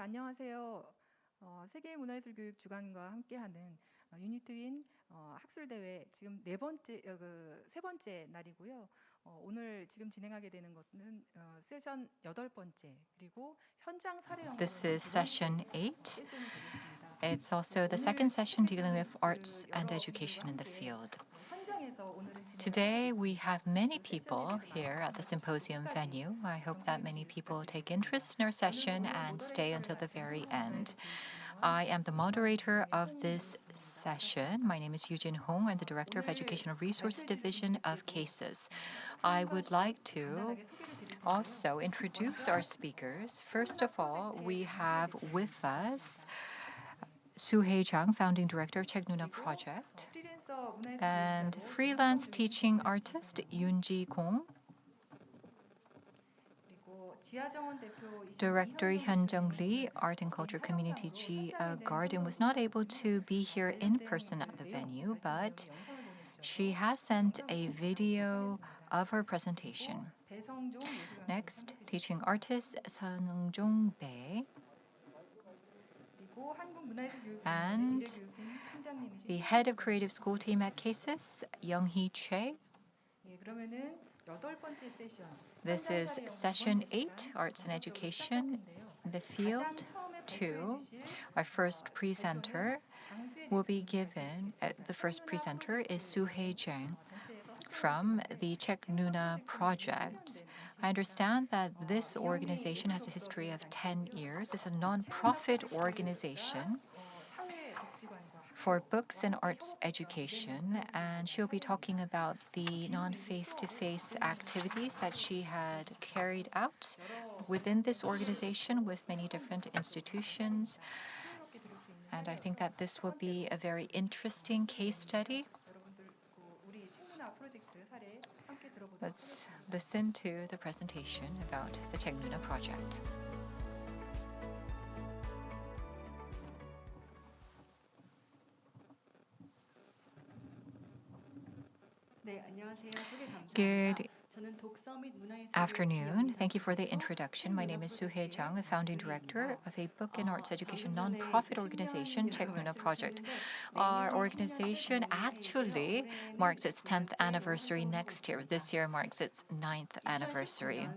안녕하세요. 세계 문화예술교육 주간과 함께하는 유니트윈 학술대회 지금 세 번째 날이고요. 오늘 지금 진행하게 되는 것은 세션 8번째 그리고 현장사례연구 This is session 8. It's also the second session dealing with arts and education in the field. Today, we have many people here at the symposium venue. I hope that many people take interest in our session and stay until the very end. I am the moderator of this session. My name is Yoo-Jin Hong. I'm the Director of Educational Resources Division of CASES. I would like to also introduce our speakers. First of all, we have with us Soo-Hae Jang, Founding Director of Check-Nuna Project, and freelance teaching artist Yoon-ji Kong, Director Hyun-Jung Lee, Art and Culture Community G Garden, was not able to be here in person at the venue, but she has sent a video of her presentation. Next, teaching artist Seong Bae, and the head of creative school team at CASES, Young-hee Choi. This is session 8, Arts and Education in the Field 2. Our first presenter will be given, the first presenter is Soo-Hae Jang from the Check-Nuna Project. I understand that this organization has a history of 10 years. It's a non-profit organization for books and arts education, and she'll be talking about the non-face-to-face activities that she had carried out within this organization with many different institutions. And I think that this will be a very interesting case study. Let's listen to the presentation about the Check-Nuna project. Good afternoon. Thank you for the introduction. My name is Soo-Hae Jang, the founding director of a book and arts education nonprofit organization, Check-Nuna Project. Our organization actually marks its 10th anniversary next year. This year marks its 9th anniversary.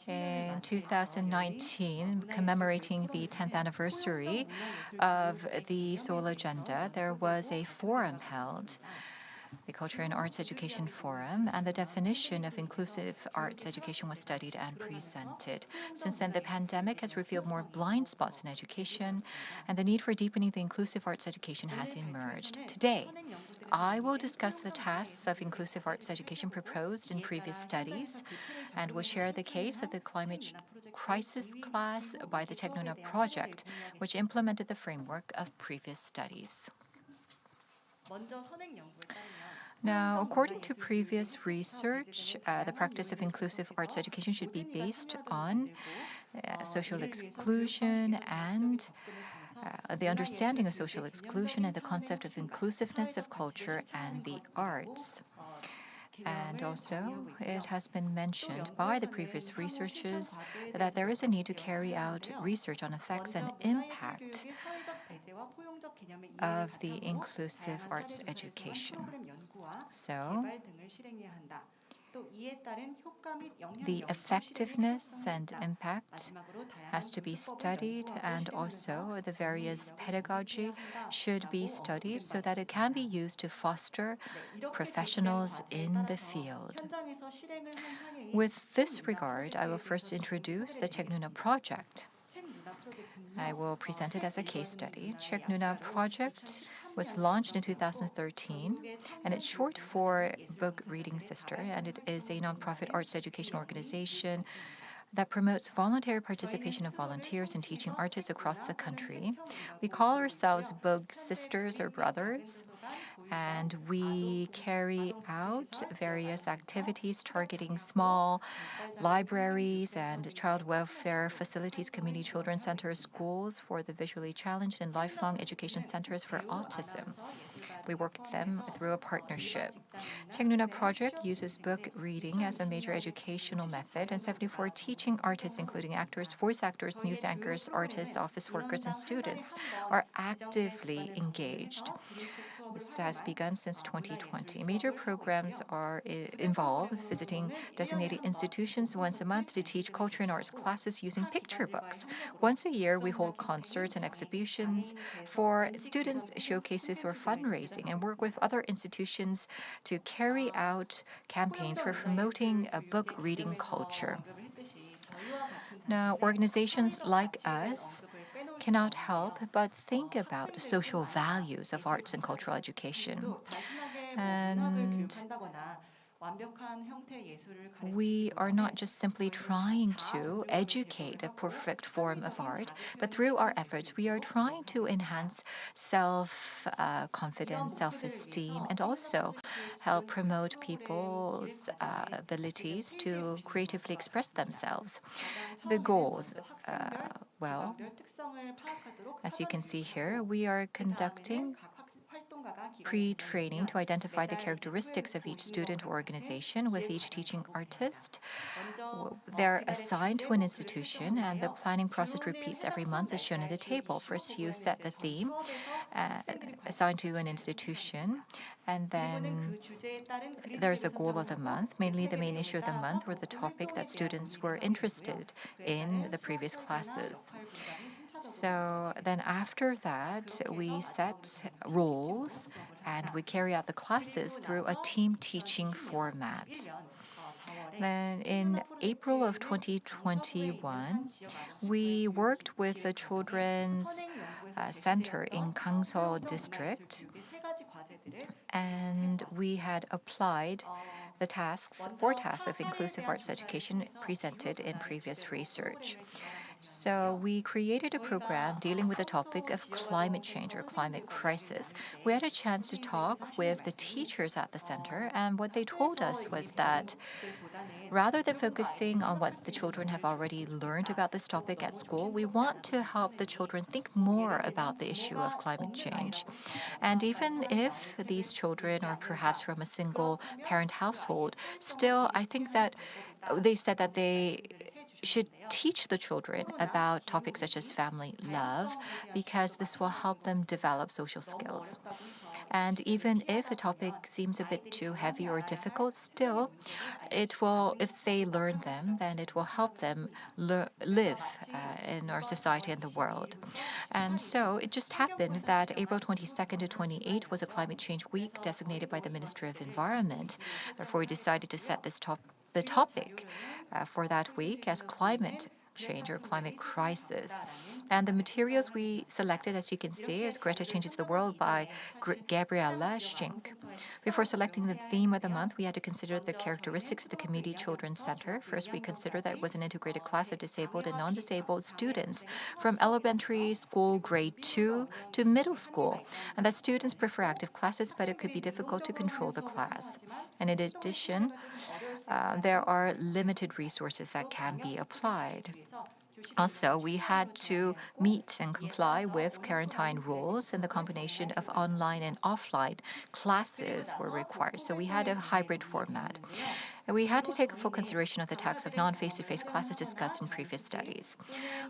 In 2019, commemorating the 10th anniversary of the Seoul Agenda, there was a forum held, the Culture and Arts Education Forum, and the definition of inclusive arts education was studied and presented. Since then, the pandemic has revealed more blind spots in education, and the need for deepening the inclusive arts education has emerged. Today, I will discuss the tasks of inclusive arts education proposed in previous studies, and will share the case of the climate crisis class by the Check-Nuna Project, which implemented the framework of previous studies. Now, according to previous research, the practice of inclusive arts education should be based on social exclusion and the understanding of social exclusion and the concept of inclusiveness of culture and the arts. And also, it has been mentioned by the previous researchers that there is a need to carry out research on effects and impact of the inclusive arts education. So, the effectiveness and impact has to be studied, and also the various pedagogy should be studied so that it can be used to foster professionals in the field. With this regard, I will first introduce the Check-Nuna Project. I will present it as a case study. Check-Nuna Project was launched in 2013, and it's short for Book Reading Sister, and it is a nonprofit arts education organization that promotes voluntary participation of volunteers and teaching artists across the country. We call ourselves Book Sisters or Brothers, And we carry out various activities targeting small libraries and child welfare facilities, community children's centers, schools for the visually challenged, and lifelong education centers for autism. We work with them through a partnership. 책누나 project uses book reading as a major educational method, and 74 teaching artists, including actors, voice actors, news anchors, artists, office workers, and students, are actively engaged. This has begun since 2020. Major programs involve visiting designated institutions once a month to teach culture and arts classes using picture books. Once a year, we hold concerts and exhibitions for students, showcases, or fundraising, and work with other institutions to carry out campaigns for promoting a book reading culture. Now, organizations like us cannot help but think about the social values of arts and cultural education. And we are not just simply trying to educate a perfect form of art, but through our efforts, we are trying to enhance self-confidence, self-esteem, and also help promote people's abilities to creatively express themselves. The goals, well, as you can see here, we are conducting pre-training to identify the characteristics of each student or organization with each teaching artist. They're assigned to an institution, and the planning process repeats every month as shown in the table. First, you set the theme assigned to an institution, and then there's a goal of the month, mainly the main issue of the month or the topic that students were interested in the previous classes. So then after that, we set roles and we carry out the classes through a team teaching format. Then in April of 2021, we worked with the Children's Center in Gangseo District, and we had applied the four tasks of inclusive arts education presented in previous research. So we created a program dealing with the topic of climate change or climate crisis. We had a chance to talk with the teachers at the center, and what they told us was that rather than focusing on what the children have already learned about this topic at school, we want to help the children think more about the issue of climate change. And even if these children are perhaps from a single parent household, still, I think that they said that they should teach the children about topics such as family love because this will help them develop social skills. And even if a topic seems a bit too heavy or difficult, still, if they learn them, then it will help them live in our society and the world. And so it just happened that April 22nd to 28th was a climate change week designated by the Ministry of Environment. Therefore, we decided to set the topic for that week as climate change or climate crisis. And the materials we selected, as you can see, is Greta Changes the World by Gabriella Schenk. Before selecting the theme of the month, we had to consider the characteristics of the Community Children's Center. First, we considered that it was an integrated class of disabled and non-disabled students from elementary school grade 2 to middle school, and that students prefer active classes, but it could be difficult to control the class. And in addition, there are limited resources that can be applied. Also, we had to meet and comply with quarantine rules, and the combination of online and offline classes were required. So we had a hybrid format. And we had to take full consideration of the tax of non-face-to-face classes discussed in previous studies.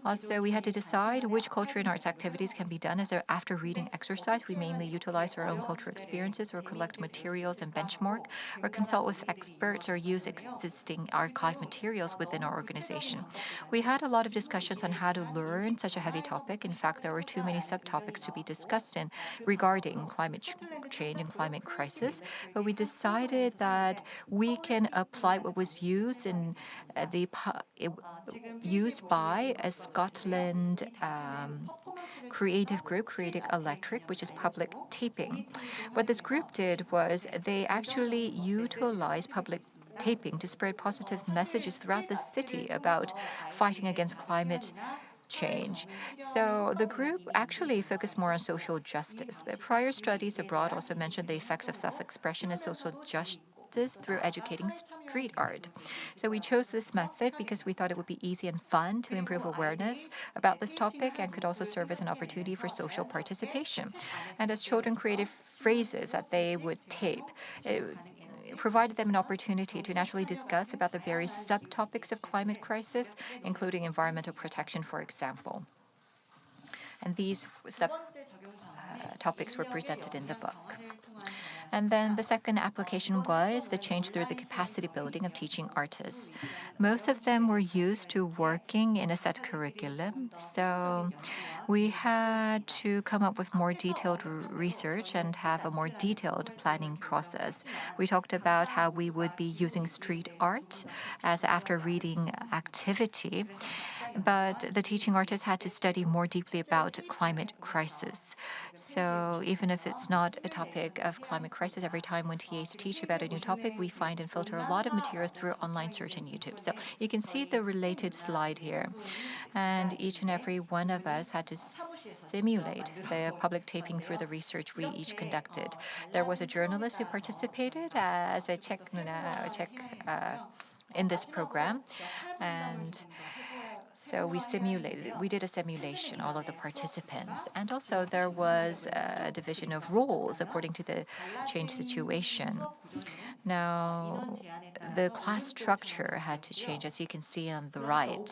Also, we had to decide which culture and arts activities can be done as an after-reading exercise. We mainly utilize our own cultural experiences or collect materials and benchmark, or consult with experts or use existing archive materials within our organization. We had a lot of discussions on how to learn such a heavy topic. In fact, there were too many subtopics to be discussed regarding climate change and climate crisis, but we decided that we can apply what was used used by a Scotland creative group, Creative Electric, which is public taping. What this group did was they actually utilized public taping to spread positive messages throughout the city about fighting against climate change. So the group actually focused more on social justice, but prior studies abroad also mentioned the effects of self-expression and social justice through educating street art. So we chose this method because we thought it would be easy and fun to improve awareness about this topic and could also serve as an opportunity for social participation. And as children created phrases that they would tape, it provided them an opportunity to naturally discuss about the various subtopics of climate crisis, including environmental protection, for example. And these topics were presented in the book. And then the second application was the change through the capacity building of teaching artists. Most of them were used to working in a set curriculum, so we had to come up with more detailed research and have a more detailed planning process. We talked about how we would be using street art as after reading activity, but the teaching artists had to study more deeply about climate crisis. So even if it's not a topic of climate crisis, every time when TAs teach about a new topic, we find and filter a lot of materials through online search and YouTube. So you can see the related slide here. And each and every one of us had to simulate the public taping through the research we each conducted. There was a journalist who participated as a check in this program, and so we did a simulation, all of the participants. And also there was a division of roles according to the changed situation. Now, the class structure had to change, as you can see on the right.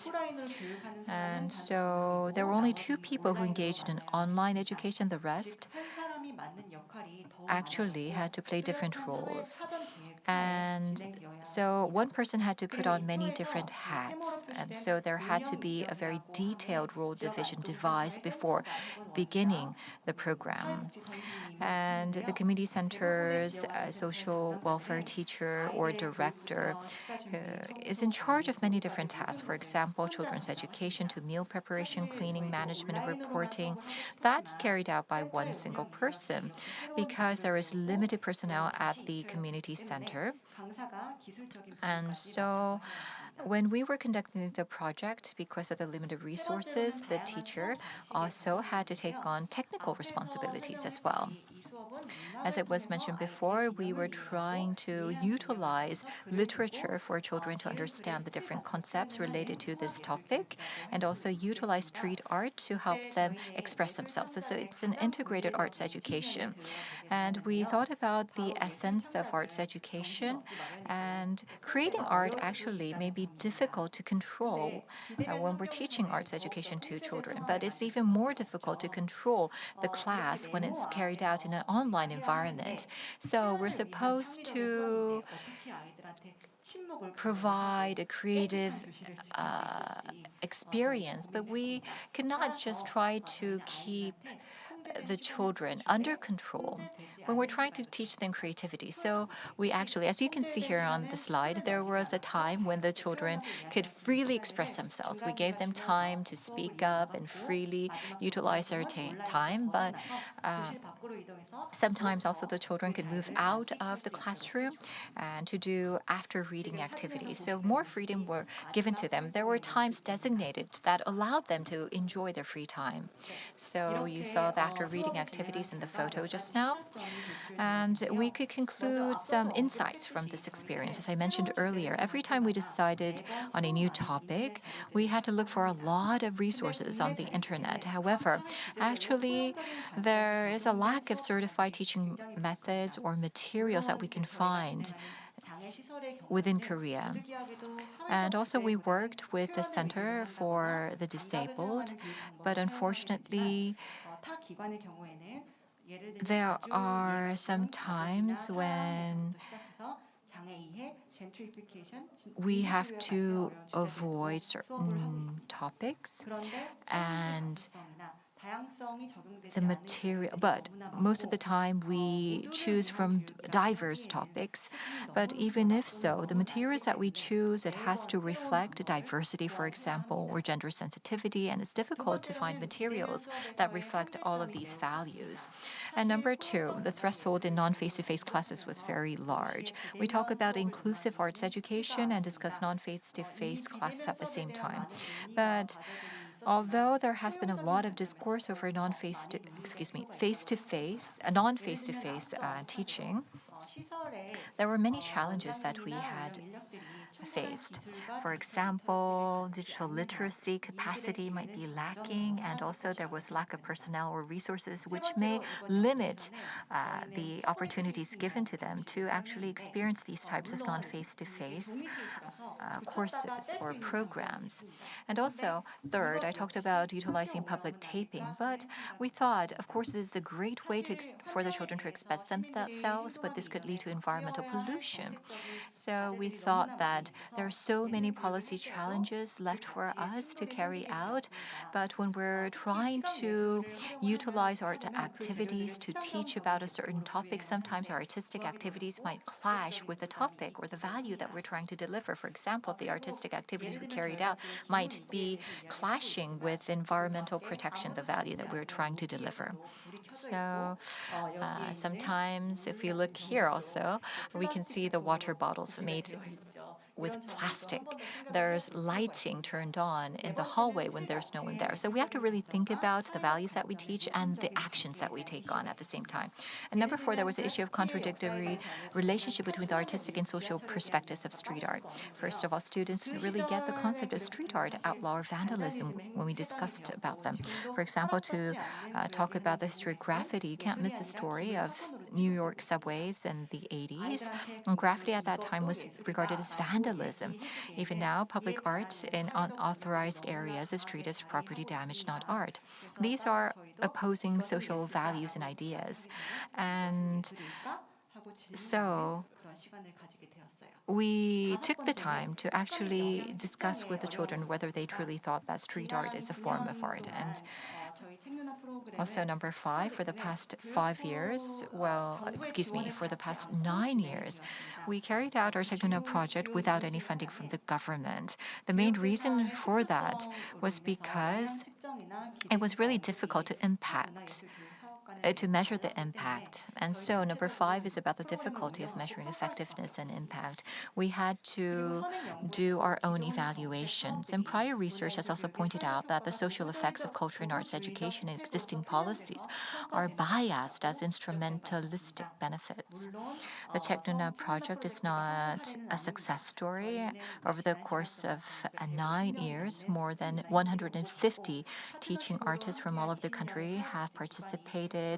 And so there were only 2 people who engaged in online education. The rest actually had to play different roles. And so one person had to put on many different hats. And so there had to be a very detailed role division devised before beginning the program. And the community center's social welfare teacher or director is in charge of many different tasks. For example, children's education to meal preparation, cleaning, management of reporting. That's carried out by one single person because there is limited personnel at the community center. And so when we were conducting the project, because of the limited resources, the teacher also had to take on technical responsibilities as well. As it was mentioned before, we were trying to utilize literature for children to understand the different concepts related to this topic, and also utilize street art to help them express themselves. So it's an integrated arts education. And we thought about the essence of arts education, and creating art actually may be difficult to control when we're teaching arts education to children, but it's even more difficult to control the class when it's carried out in an online environment. So we're supposed to provide a creative experience, but we cannot just try to keep the children under control when we're trying to teach them creativity. So we actually, as you can see here on the slide, there was a time when the children could freely express themselves. We gave them time to speak up and freely utilize their time, but sometimes also the children could move out of the classroom and to do after reading activities. So more freedom were given to them. There were times designated that allowed them to enjoy their free time. So you saw the after reading activities in the photo just now. And we could conclude some insights from this experience. As I mentioned earlier, every time we decided on a new topic, we had to look for a lot of resources on the internet. However, actually, there is a lack of certified teaching methods or materials that we can find within Korea. And also we worked with the Center for the Disabled, but unfortunately, there are some times when we have to avoid certain topics and the material, but most of the time we choose from diverse topics. But even if so, the materials that we choose, it has to reflect diversity, for example, or gender sensitivity, and it's difficult to find materials that reflect all of these values. And number 2, the threshold in non-face-to-face classes was very large. We talk about inclusive arts education and discuss non-face-to-face classes at the same time. But Although there has been a lot of discourse over non-face-to-face teaching, there were many challenges that we had faced. For example, digital literacy capacity might be lacking, and also there was lack of personnel or resources, which may limit the opportunities given to them to actually experience these types of non-face-to-face courses or programs. And also, third, I talked about utilizing public taping, but we thought, of course, this is a great way for the children to express themselves, but this could lead to environmental pollution. So we thought that there are so many policy challenges left for us to carry out, but when we're trying to utilize art activities to teach about a certain topic, sometimes our artistic activities might clash with the topic or the value that we're trying to deliver. For example, the artistic activities we carried out might be clashing with environmental protection, the value that we're trying to deliver. So sometimes if we look here also, we can see the water bottles made with plastic. There's lighting turned on in the hallway when there's no one there. So we have to really think about the values that we teach and the actions that we take on at the same time. And number 4, there was the issue of contradictory relationship between the artistic and social perspectives of street art. First of all, students didn't really get the concept of street art, outlaw, or vandalism when we discussed about them. For example, to talk about the history of graffiti, you can't miss the story of New York subways in the 80s. And graffiti at that time was regarded as vandalism. Even now, public art in unauthorized areas is treated as property damage, not art. These are opposing social values and ideas. And so we took the time to actually discuss with the children whether they truly thought that street art is a form of art. And also, number 5, for the past 5 years, for the past 9 years, we carried out our Technuna project without any funding from the government. The main reason for that was because it was really difficult to measure the impact. And so number 5 is about the difficulty of measuring effectiveness and impact. We had to do our own evaluations. And prior research has also pointed out that the social effects of culture and arts education and existing policies are biased as instrumentalistic benefits. The Technuna project is not a success story. Over the course of 9 years, more than 150 teaching artists from all over the country have participated,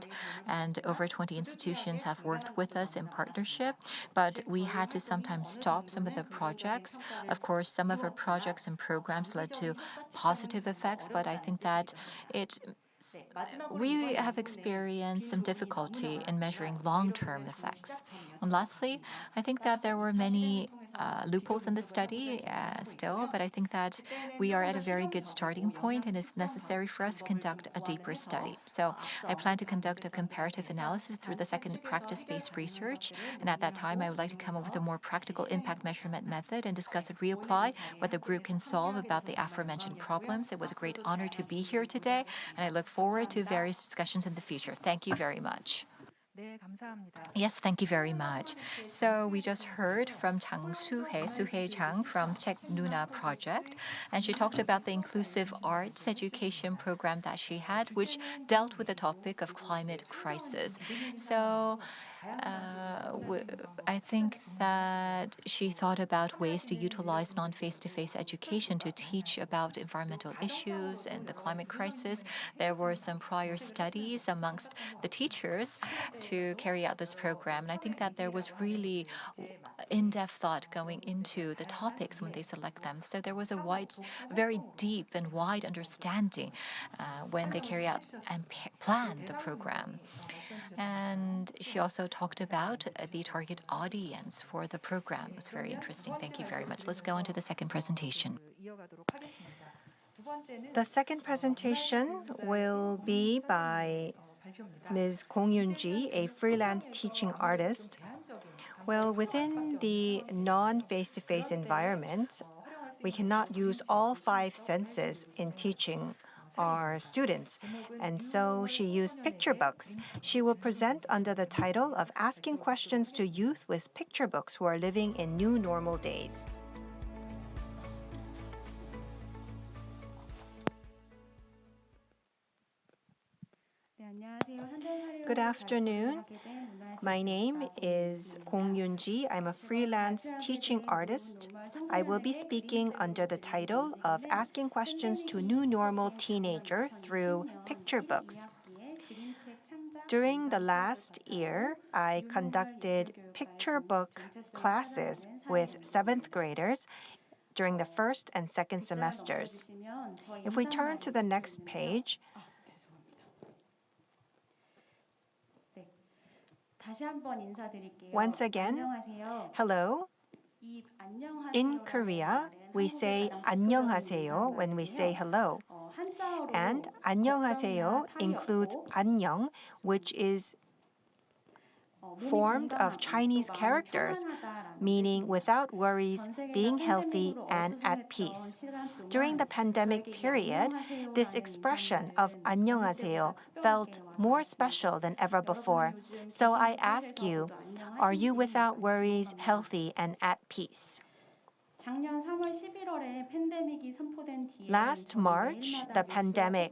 and over 20 institutions have worked with us in partnership. But we had to sometimes stop some of the projects. Of course, some of our projects and programs led to positive effects, but I think that we have experienced some difficulty in measuring long-term effects. And lastly, I think that there were many loopholes in the study still, but I think that we are at a very good starting point, and it's necessary for us to conduct a deeper study. So I plan to conduct a comparative analysis through the second practice-based research, and at that time I would like to come up with a more practical impact measurement method and discuss and reapply what the group can solve about the aforementioned problems. It was a great honor to be here today, and I look forward to various discussions in the future. Thank you very much. 네, 감사합니다. Yes, thank you very much. So we just heard from Suhei Chang from Technuna Project, and she talked about the inclusive arts education program that she had, which dealt with the topic of climate crisis. So I think that she thought about ways to utilize non-face-to-face education to teach about environmental issues and the climate crisis. There were some prior studies amongst the teachers to carry out this program, and I think that there was really in-depth thought going into the topics when they select them. So there was a very deep and wide understanding when they carry out and plan the program. And she also talked about the target audience for the program. It was very interesting. Thank you very much. Let's go on to the second presentation. The second presentation will be by Ms. Gong Yoon-ji, a freelance teaching artist. Well, within the non-face-to-face environment, we cannot use all 5 senses in teaching our students, and so she used picture books. She will present under the title of Asking Questions to Youth with Picture Books Who Are Living in New Normal Days. Good afternoon. My name is Kong Yoon-ji. I'm a freelance teaching artist. I will be speaking under the title of Asking Questions to New Normal Teenager through picture books. During the last year, I conducted picture book classes with 7th graders during the first and second semesters. If we turn to the next page, once again, hello. In Korea, we say 안녕하세요 when we say hello. And 안녕하세요 includes 안녕, which is formed of Chinese characters, meaning without worries, being healthy and at peace. During the pandemic period, this expression of 안녕하세요 felt more special than ever before. So I ask you, are you without worries, healthy and at peace? Last March, the pandemic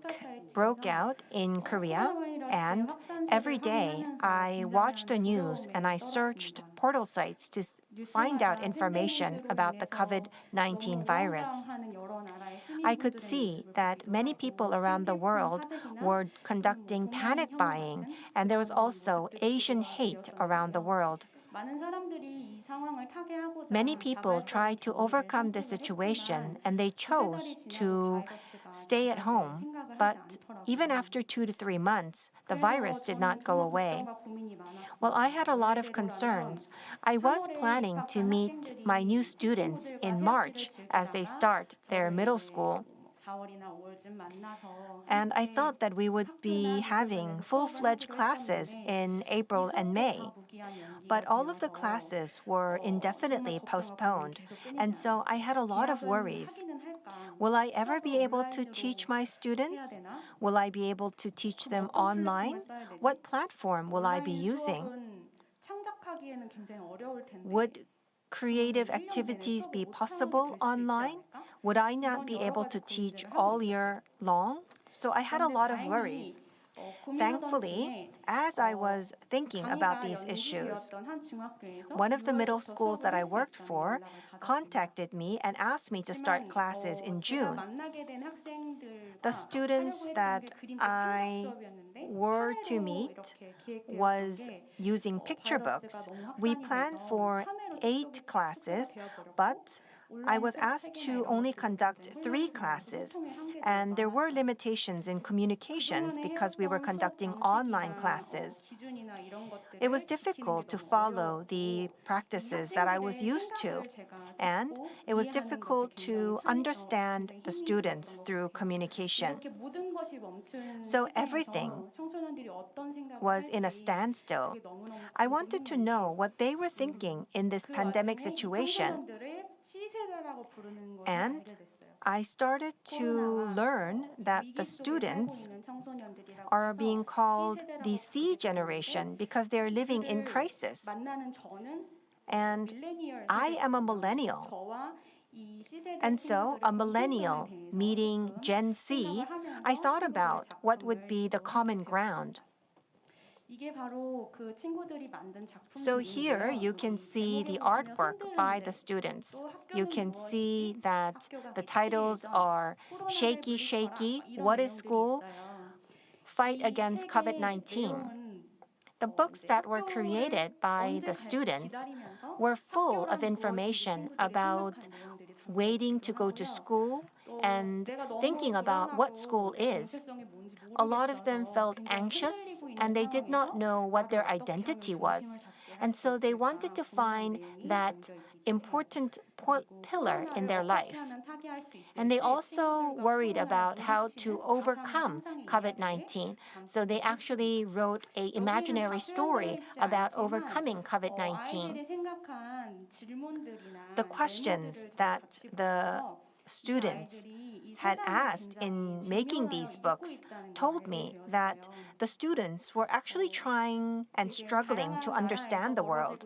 broke out in Korea, and every day I watched the news and I searched portal sites to find out information about the COVID-19 virus. I could see that many people around the world were conducting panic buying, and there was also Asian hate around the world. Many people tried to overcome the situation and they chose to stay at home, but even after 2 to 3 months, the virus did not go away. Well, I had a lot of concerns. I was planning to meet my new students in March as they start their middle school. And I thought that we would be having full-fledged classes in April and May. But all of the classes were indefinitely postponed, and so I had a lot of worries. Will I ever be able to teach my students? Will I be able to teach them online? What platform will I be using? Would creative activities be possible online? Would I not be able to teach all year long? So I had a lot of worries. Thankfully, as I was thinking about these issues, one of the middle schools that I worked for contacted me and asked me to start classes in June. The students that I were to meet was using picture books. We planned for 8 classes, but I was asked to only conduct 3 classes, and there were limitations in communications because we were conducting online classes. It was difficult to follow the practices that I was used to, and it was difficult to understand the students through communication. So everything was in a standstill. I wanted to know what they were thinking in this pandemic situation. And I started to learn that the students are being called the C generation because they're living in crisis. And I am a millennial. And so a millennial meeting Gen Z, I thought about what would be the common ground. So here you can see the artwork by the students. You can see that the titles are Shaky, Shaky, What is School? Fight Against COVID-19. The books that were created by the students were full of information about waiting to go to school and thinking about what school is. A lot of them felt anxious and they did not know what their identity was. And so they wanted to find that important pillar in their life. And they also worried about how to overcome COVID-19. So they actually wrote an imaginary story about overcoming COVID-19. The questions that the students had asked in making these books told me that the students were actually trying and struggling to understand the world.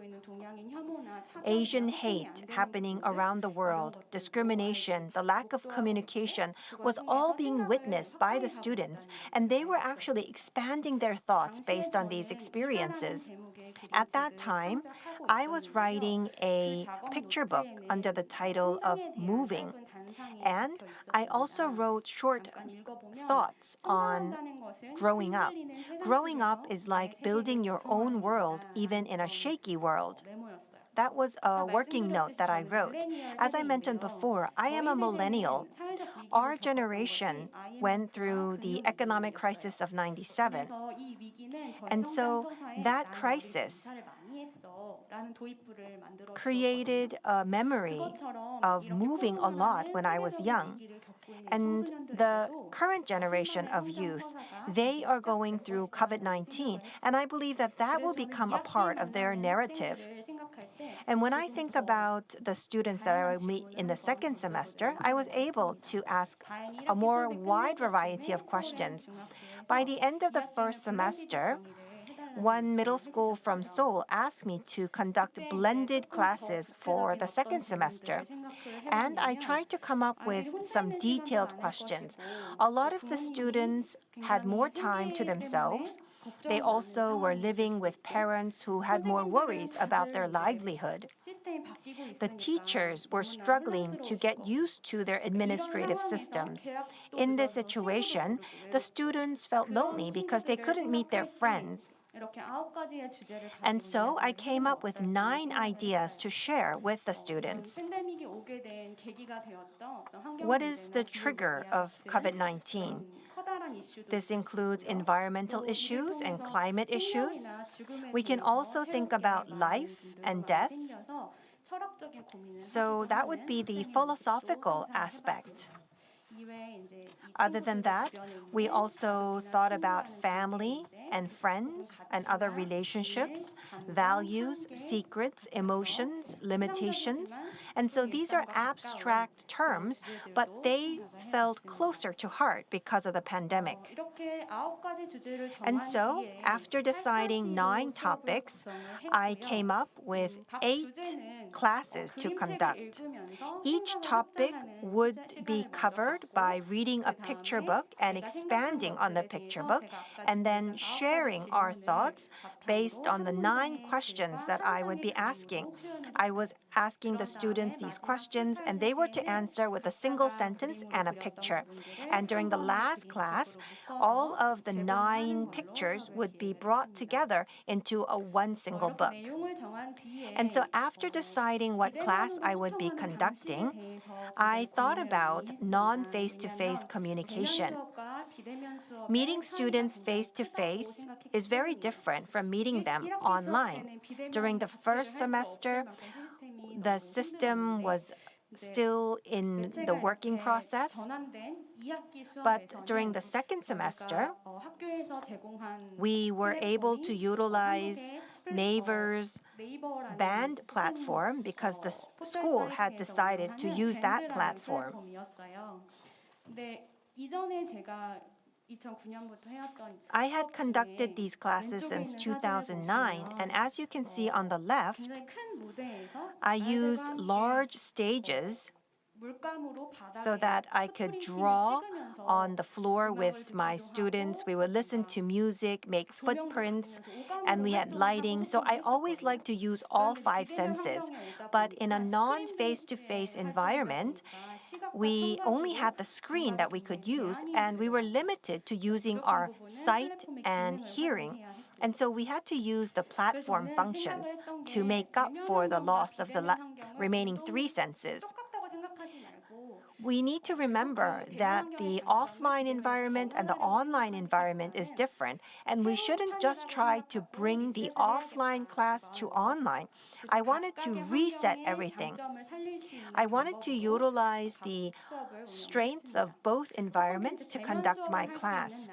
Asian hate happening around the world, discrimination, the lack of communication was all being witnessed by the students, and they were actually expanding their thoughts based on these experiences. At that time, I was writing a picture book under the title of Moving, and I also wrote short thoughts on growing up. Growing up is like building your own world, even in a shaky world. That was a working note that I wrote. As I mentioned before, I am a millennial. Our generation went through the economic crisis of 97. And so that crisis created a memory of moving a lot when I was young. And the current generation of youth, they are going through COVID-19, and I believe that that will become a part of their narrative. And when I think about the students that I will meet in the second semester, I was able to ask a more wide variety of questions. By the end of the first semester, one middle school from Seoul asked me to conduct blended classes for the second semester. And I tried to come up with some detailed questions. A lot of the students had more time to themselves. They also were living with parents who had more worries about their livelihood. The teachers were struggling to get used to their administrative systems. In this situation, the students felt lonely because they couldn't meet their friends. And so I came up with 9 ideas to share with the students. What is the trigger of COVID-19? This includes environmental issues and climate issues. We can also think about life and death. So that would be the philosophical aspect. Other than that, we also thought about family and friends and other relationships, values, secrets, emotions, limitations. And so these are abstract terms, but they felt closer to heart because of the pandemic. And so, after deciding 9 topics, I came up with 8 classes to conduct. Each topic would be covered by reading a picture book and expanding on the picture book, and then sharing our thoughts based on the 9 questions that I would be asking. I was asking the students these questions, and they were to answer with a single sentence and a picture. And during the last class, all of the 9 pictures would be brought together into one single book. And so after deciding what class I would be conducting, I thought about non-face-to-face communication. Meeting students face-to-face is very different from meeting them online. During the first semester, the system was still in the working process. But during the second semester, we were able to utilize Naver's band platform because the school had decided to use that platform. I had conducted these classes since 2009, and as you can see on the left, I used large stages so that I could draw on the floor with my students. We would listen to music, make footprints, and we had lighting. So I always like to use all 5 senses. But in a non-face-to-face environment, we only had the screen that we could use, and we were limited to using our sight and hearing. And so we had to use the platform functions to make up for the loss of the remaining 3 senses. We need to remember that the offline environment and the online environment is different, and we shouldn't just try to bring the offline class to online. I wanted to reset everything. I wanted to utilize the strengths of both environments to conduct my class.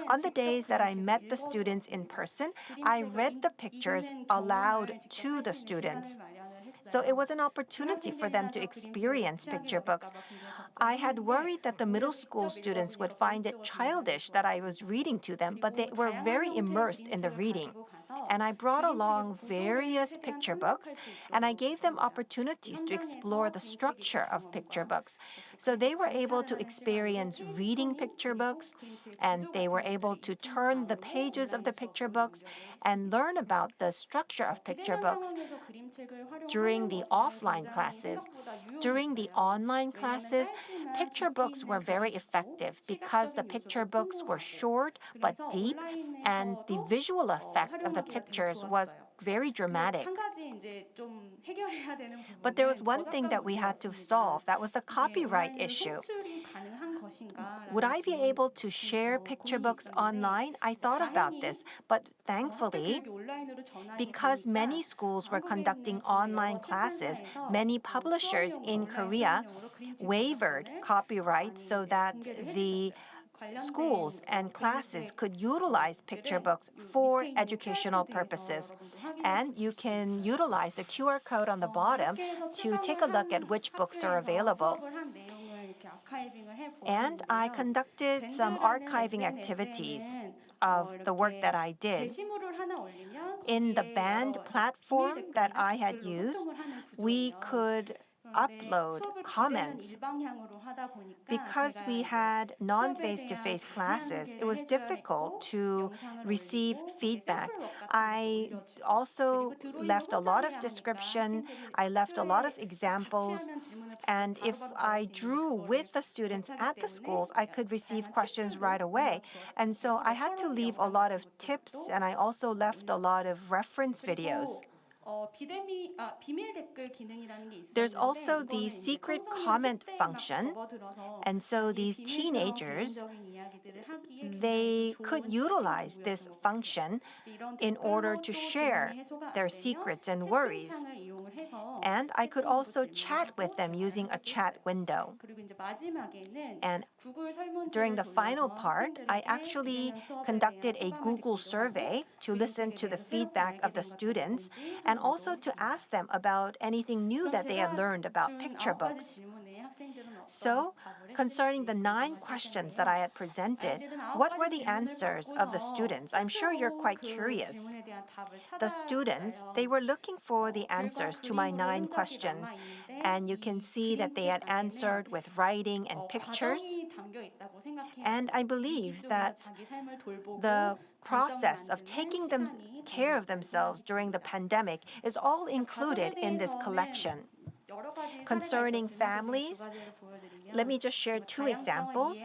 On the days that I met the students in person, I read the pictures aloud to the students. So it was an opportunity for them to experience picture books. I had worried that the middle school students would find it childish that I was reading to them, but they were very immersed in the reading. And I brought along various picture books, and I gave them opportunities to explore the structure of picture books. So they were able to experience reading picture books, and they were able to turn the pages of the picture books and learn about the structure of picture books during the offline classes. During the online classes, picture books were very effective because the picture books were short but deep, and the visual effect of the pictures was very dramatic. But there was one thing that we had to solve. That was the copyright issue. Would I be able to share picture books online? I thought about this, but thankfully, because many schools were conducting online classes, many publishers in Korea waived copyright so that the schools and classes could utilize picture books for educational purposes. And you can utilize the QR code on the bottom to take a look at which books are available. And I conducted some archiving activities of the work that I did. In the band platform that I had used, we could upload comments. Because we had non-face-to-face classes, it was difficult to receive feedback. I also left a lot of description, I left a lot of examples, and if I drew with the students at the schools, I could receive questions right away. And so I had to leave a lot of tips, and I also left a lot of reference videos. There's also the secret comment function, and so these teenagers, they could utilize this function in order to share their secrets and worries. And I could also chat with them using a chat window. And during the final part, I actually conducted a Google survey to listen to the feedback of the students and also to ask them about anything new that they had learned about picture books. So, concerning the 9 questions that I had presented, what were the answers of the students? I'm sure you're quite curious. The students, they were looking for the answers to my 9 questions, and you can see that they had answered with writing and pictures. And I believe that the process of taking care of themselves during the pandemic is all included in this collection. Concerning families, let me just share 2 examples.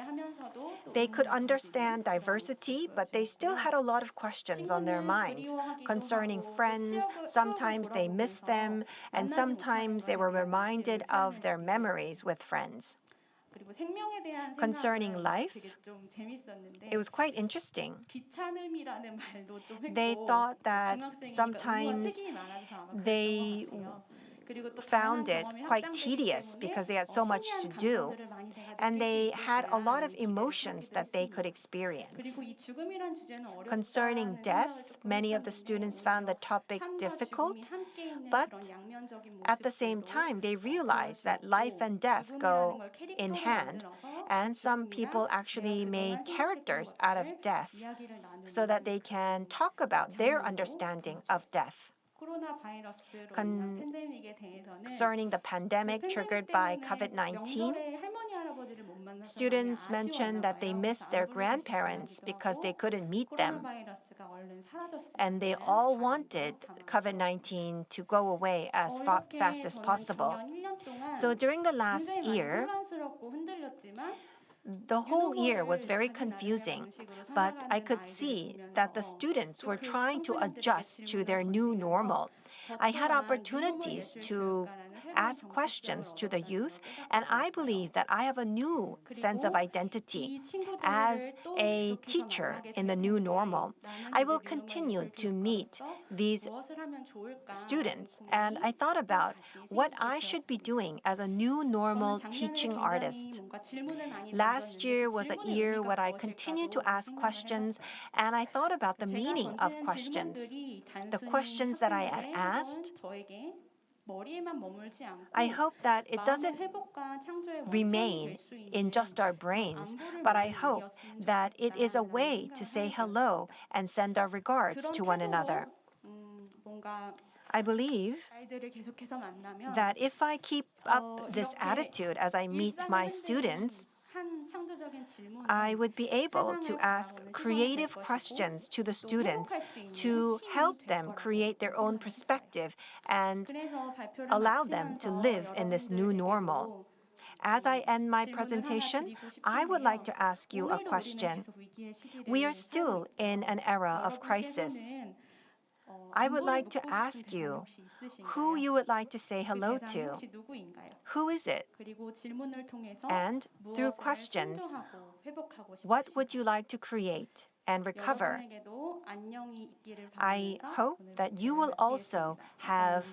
They could understand diversity, but they still had a lot of questions on their minds. Concerning friends, sometimes they missed them, and sometimes they were reminded of their memories with friends. Concerning life, it was quite interesting. They thought that sometimes they found it quite tedious because they had so much to do, and they had a lot of emotions that they could experience. Concerning death, many of the students found the topic difficult, but at the same time, they realized that life and death go in hand, and some people actually made characters out of death so that they can talk about their understanding of death. Concerning the pandemic triggered by COVID-19, students mentioned that they missed their grandparents because they couldn't meet them. And they all wanted COVID-19 to go away as fast as possible. So during the last year, the whole year was very confusing, but I could see that the students were trying to adjust to their new normal. I had opportunities to ask questions to the youth, and I believe that I have a new sense of identity as a teacher in the new normal. I will continue to meet these students, and I thought about what I should be doing as a new normal teaching artist. Last year was a year where I continued to ask questions, and I thought about the meaning of questions. The questions that I had asked I hope that it doesn't remain in just our brains, but I hope that it is a way to say hello and send our regards to one another. I believe that if I keep up this attitude as I meet my students, I would be able to ask creative questions to the students to help them create their own perspective and allow them to live in this new normal. As I end my presentation, I would like to ask you a question. We are still in an era of crisis. I would like to ask you who you would like to say hello to. Who is it? And through questions, what would you like to create and recover? I hope that you will also have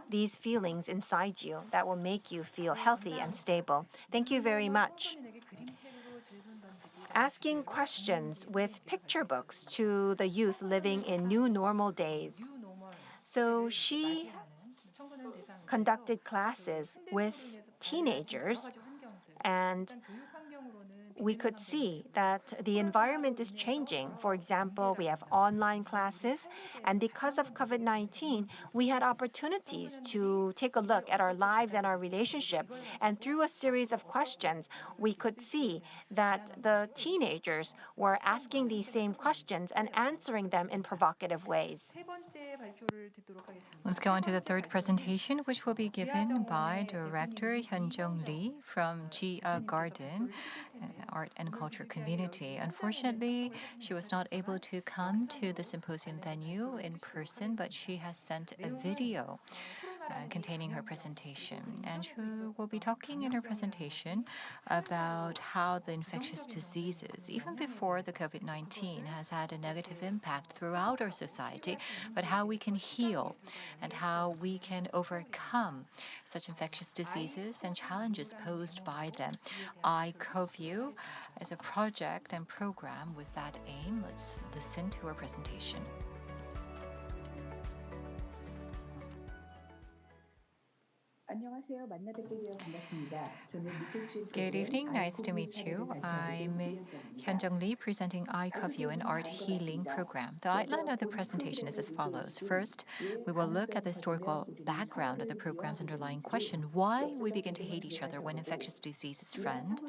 these feelings inside you that will make you feel healthy and stable. Thank you very much. Asking questions with picture books to the youth living in new normal days. So she conducted classes with teenagers, and we could see that the environment is changing. For example, we have online classes, and because of COVID-19, we had opportunities to take a look at our lives and our relationship. And through a series of questions, we could see that the teenagers were asking these same questions and answering them in provocative ways. Let's go on to the third presentation, which will be given by Director Hyun-jung Lee from Gia Garden Art and Culture Community. Unfortunately, she was not able to come to the symposium venue in person, but she has sent a video containing her presentation. And she will be talking in her presentation about how the infectious diseases, even before the COVID-19, has had a negative impact throughout our society, but how we can heal and how we can overcome such infectious diseases and challenges posed by them. ICOVU is a project and program with that aim. Let's listen to her presentation. Good evening, nice to meet you. I'm Hyun-jung Lee presenting ICOVU, an art healing program. The outline of the presentation is as follows. First, we will look at the historical background of the program's underlying question, why we begin to hate each other when infectious diseases spread,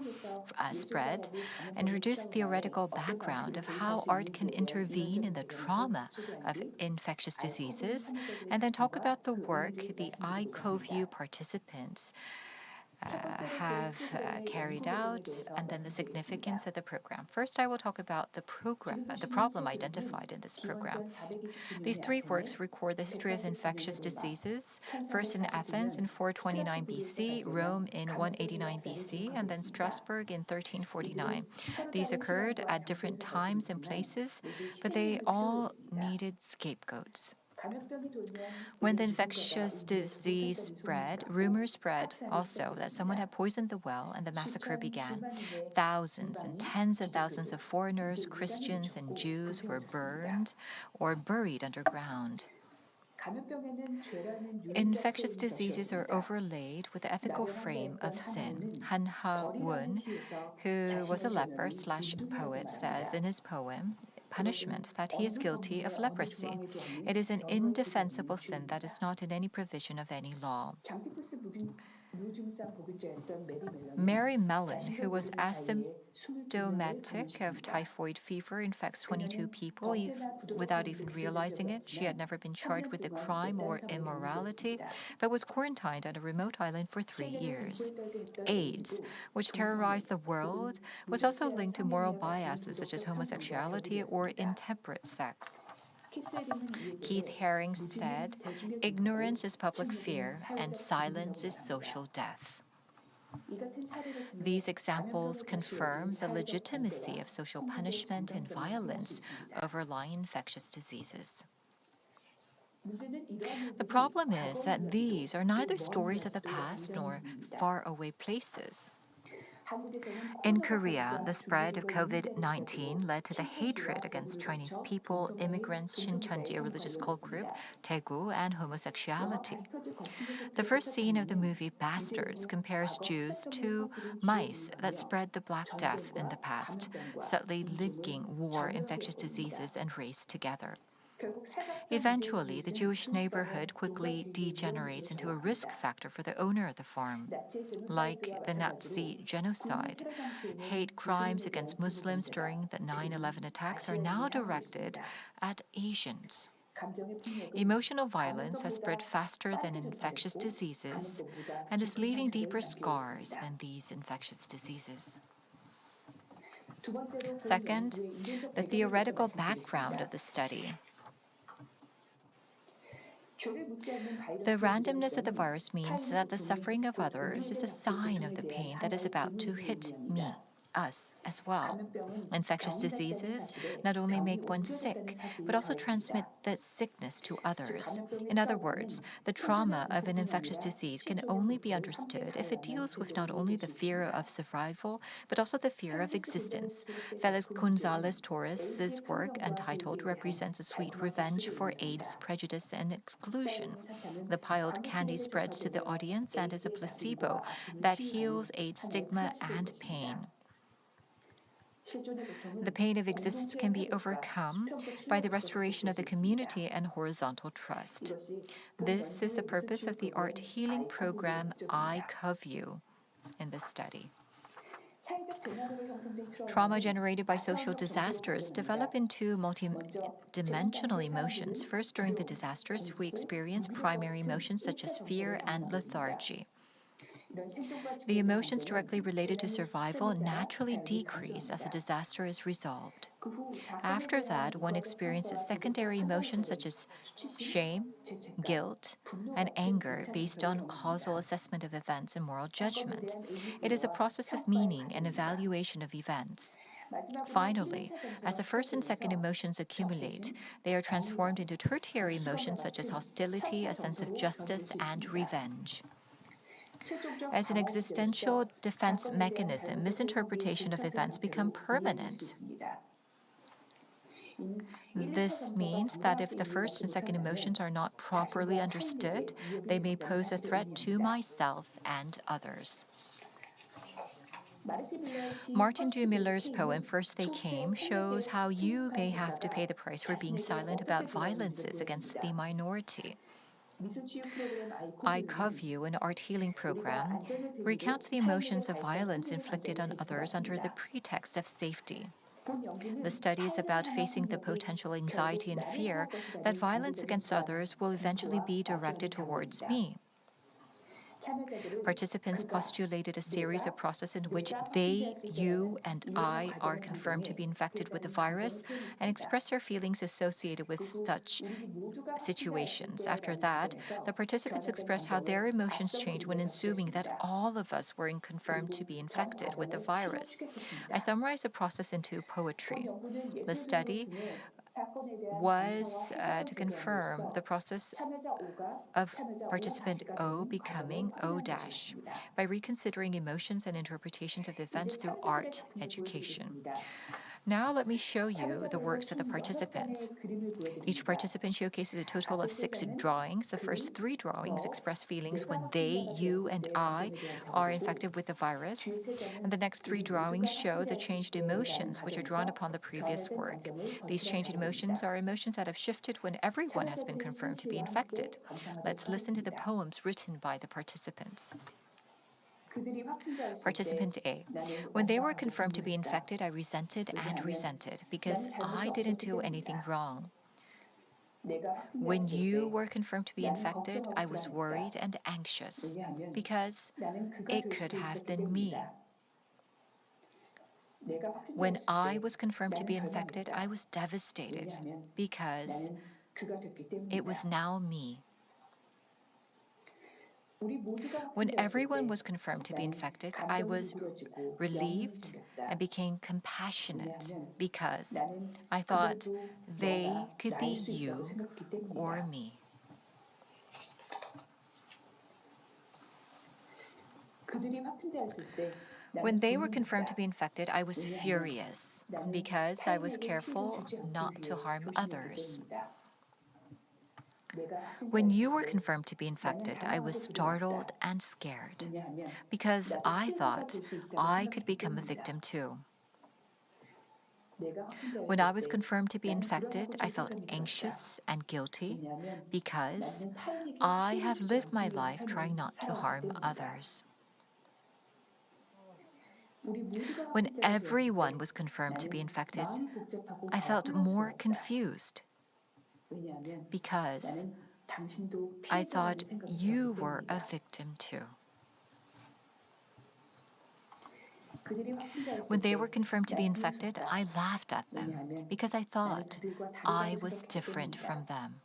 and introduce the theoretical background of how art can intervene in the trauma of infectious diseases, and then talk about the work the ICOVU participants have carried out, and then the significance of the program. First, I will talk about the problem identified in this program. These three works record the history of infectious diseases, first in Athens in 429 BC, Rome in 189 BC, and then Strasbourg in 1349. These occurred at different times and places, but they all needed scapegoats. When the infectious disease spread, rumors spread also that someone had poisoned the well, and the massacre began. Thousands and tens of thousands of foreigners, Christians, and Jews were burned or buried underground. Infectious diseases are overlaid with the ethical frame of sin. Han Ha-woon, who was a leper/poet, says in his poem, Punishment, that he is guilty of leprosy. It is an indefensible sin that is not in any provision of any law. Mary Mellon, who was asymptomatic of typhoid fever, infects 22 people without even realizing it. She had never been charged with a crime or immorality, but was quarantined at a remote island for 3 years. AIDS, which terrorized the world, was also linked to moral biases such as homosexuality or intemperate sex. Keith Haring said, "Ignorance is public fear, and silence is social death." These examples confirm the legitimacy of social punishment and violence overlying infectious diseases. The problem is that these are neither stories of the past nor faraway places. In Korea, the spread of COVID-19 led to the hatred against Chinese people, immigrants, Shincheonji, a religious cult group, Daegu, and homosexuality. The first scene of the movie Bastards compares Jews to mice that spread the Black Death in the past, subtly linking war, infectious diseases, and race together. Eventually, the Jewish neighborhood quickly degenerates into a risk factor for the owner of the farm. Like the Nazi genocide, hate crimes against Muslims during the 9/11 attacks are now directed at Asians. Emotional violence has spread faster than infectious diseases and is leaving deeper scars than these infectious diseases. Second, the theoretical background of the study. The randomness of the virus means that the suffering of others is a sign of the pain that is about to hit me, us as well. Infectious diseases not only make one sick, but also transmit that sickness to others. In other words, the trauma of an infectious disease can only be understood if it deals with not only the fear of survival, but also the fear of existence. Felix Gonzalez Torres' work entitled represents a sweet revenge for AIDS, prejudice, and exclusion. The piled candy spreads to the audience and is a placebo that heals AIDS stigma and pain. The pain of existence can be overcome by the restoration of the community and horizontal trust. This is the purpose of the art healing program I Cov You in this study. Trauma generated by social disasters develop into multidimensional emotions. First, during the disasters, we experience primary emotions such as fear and lethargy. The emotions directly related to survival naturally decrease as the disaster is resolved. After that, one experiences secondary emotions such as shame, guilt, and anger based on causal assessment of events and moral judgment. It is a process of meaning and evaluation of events. Finally, as the first and second emotions accumulate, they are transformed into tertiary emotions such as hostility, a sense of justice, and revenge. As an existential defense mechanism, misinterpretation of events become permanent. This means that if the first and second emotions are not properly understood, they may pose a threat to myself and others. Martin D. Miller's poem, First They Came, shows how you may have to pay the price for being silent about violences against the minority. I Cov You, an art healing program, recounts the emotions of violence inflicted on others under the pretext of safety. The study is about facing the potential anxiety and fear that violence against others will eventually be directed towards me. Participants postulated a series of processes in which they, you, and I are confirmed to be infected with the virus and express their feelings associated with such situations. After that, the participants express how their emotions change when assuming that all of us were confirmed to be infected with the virus. I summarize the process into poetry. The study was to confirm the process of participant O becoming O- by reconsidering emotions and interpretations of events through art education. Now let me show you the works of the participants. Each participant showcases a total of 6 drawings. The first 3 drawings express feelings when they, you, and I are infected with the virus. And the next 3 drawings show the changed emotions which are drawn upon the previous work. These changed emotions are emotions that have shifted when everyone has been confirmed to be infected. Let's listen to the poems written by the participants. Participant A. When they were confirmed to be infected, I resented and resented because I didn't do anything wrong. When you were confirmed to be infected, I was worried and anxious because it could have been me. When I was confirmed to be infected, I was devastated because it was now me. When everyone was confirmed to be infected, I was relieved and became compassionate because I thought they could be you or me. When they were confirmed to be infected, I was furious because I was careful not to harm others. When you were confirmed to be infected, I was startled and scared because I thought I could become a victim too. When I was confirmed to be infected, I felt anxious and guilty because I have lived my life trying not to harm others. When everyone was confirmed to be infected, I felt more confused because I thought you were a victim too. When they were confirmed to be infected, I laughed at them because I thought I was different from them.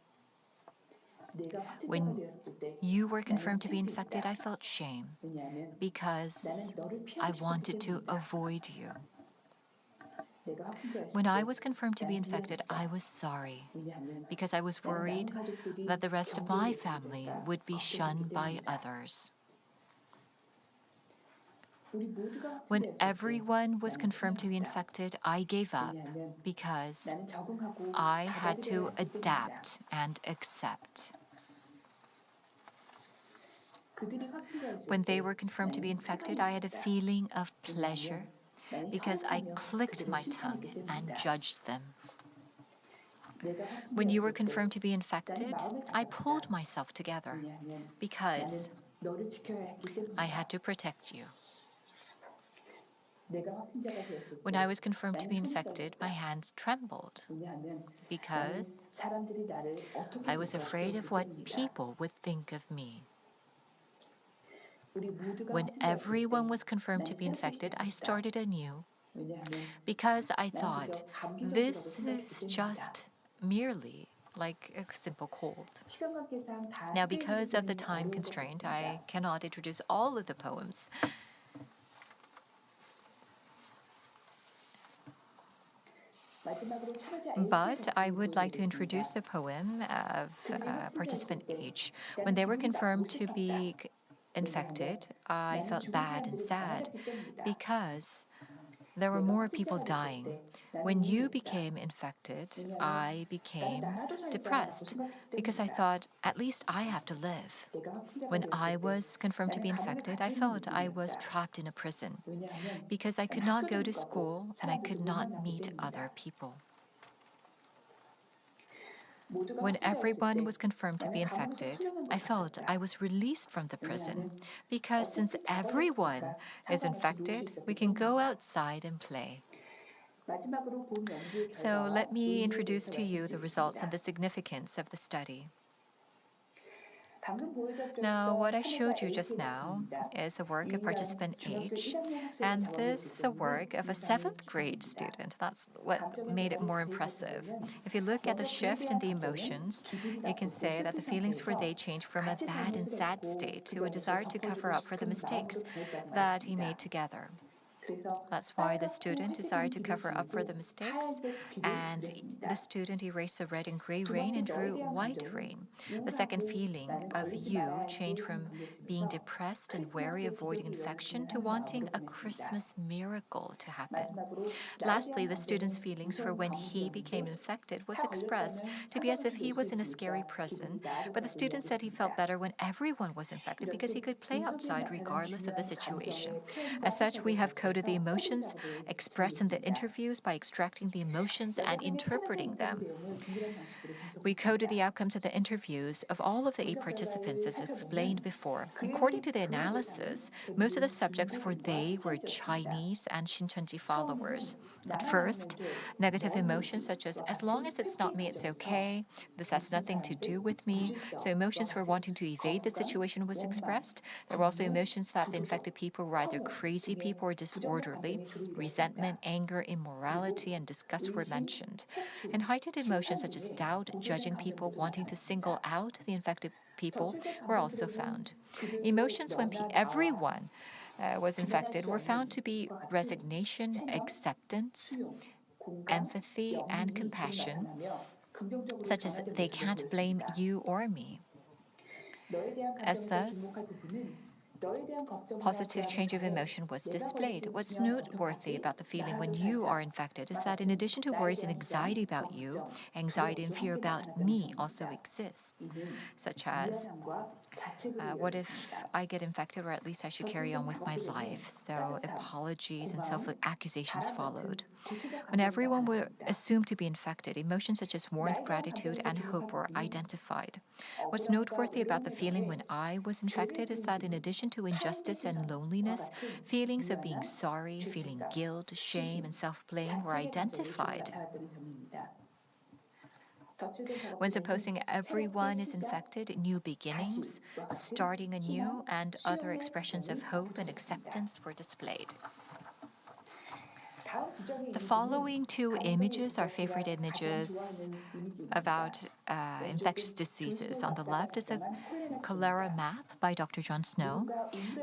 When you were confirmed to be infected, I felt shame because I wanted to avoid you. When I was confirmed to be infected, I was sorry because I was worried that the rest of my family would be shunned by others. When everyone was confirmed to be infected, I gave up because I had to adapt and accept. When they were confirmed to be infected, I had a feeling of pleasure because I clicked my tongue and judged them. When you were confirmed to be infected, I pulled myself together because I had to protect you. When I was confirmed to be infected, my hands trembled because I was afraid of what people would think of me. When everyone was confirmed to be infected, I started anew because I thought this is just merely like a simple cold. Now, because of the time constraint, I cannot introduce all of the poems. But I would like to introduce the poem of participant H. When they were confirmed to be infected, I felt bad and sad because there were more people dying. When you became infected, I became depressed because I thought, at least I have to live. When I was confirmed to be infected, I felt I was trapped in a prison because I could not go to school and I could not meet other people. When everyone was confirmed to be infected, I felt I was released from the prison because since everyone is infected, we can go outside and play. So let me introduce to you the results and the significance of the study. Now, what I showed you just now is the work of participant H, and this is the work of a 7th grade student. That's what made it more impressive. If you look at the shift in the emotions, you can say that the feelings for they changed from a bad and sad state to a desire to cover up for the mistakes that he made together. That's why the student desired to cover up for the mistakes, and the student erased the red and gray rain and drew white rain. The second feeling of you changed from being depressed and wary, avoiding infection, to wanting a Christmas miracle to happen. Lastly, the student's feelings for when he became infected was expressed to be as if he was in a scary prison, but the student said he felt better when everyone was infected because he could play outside regardless of the situation. As such, we have coded the emotions expressed in the interviews by extracting the emotions and interpreting them. We coded the outcomes of the interviews of all of the 8 participants as explained before. According to the analysis, most of the subjects for they were Chinese and Shincheonji followers. At first, negative emotions such as long as it's not me, it's okay, this has nothing to do with me. So emotions for wanting to evade the situation was expressed. There were also emotions that the infected people were either crazy people or disorderly. Resentment, anger, immorality, and disgust were mentioned. And heightened emotions such as doubt, judging people, wanting to single out the infected people were also found. Emotions when everyone was infected were found to be resignation, acceptance, empathy, and compassion, such as they can't blame you or me. As thus, Positive change of emotion was displayed. What's noteworthy about the feeling when you are infected is that in addition to worries and anxiety about you, anxiety and fear about me also exist, such as what if I get infected, or at least I should carry on with my life? So apologies and self-accusations followed. When everyone were assumed to be infected, emotions such as warmth, gratitude, and hope were identified. What's noteworthy about the feeling when I was infected is that in addition to injustice and loneliness, feelings of being sorry, feeling guilt, shame, and self-blame were identified. When supposing everyone is infected, new beginnings, starting anew, and other expressions of hope and acceptance were displayed. The following two images are favorite images about infectious diseases. On the left is a cholera map by Dr. John Snow.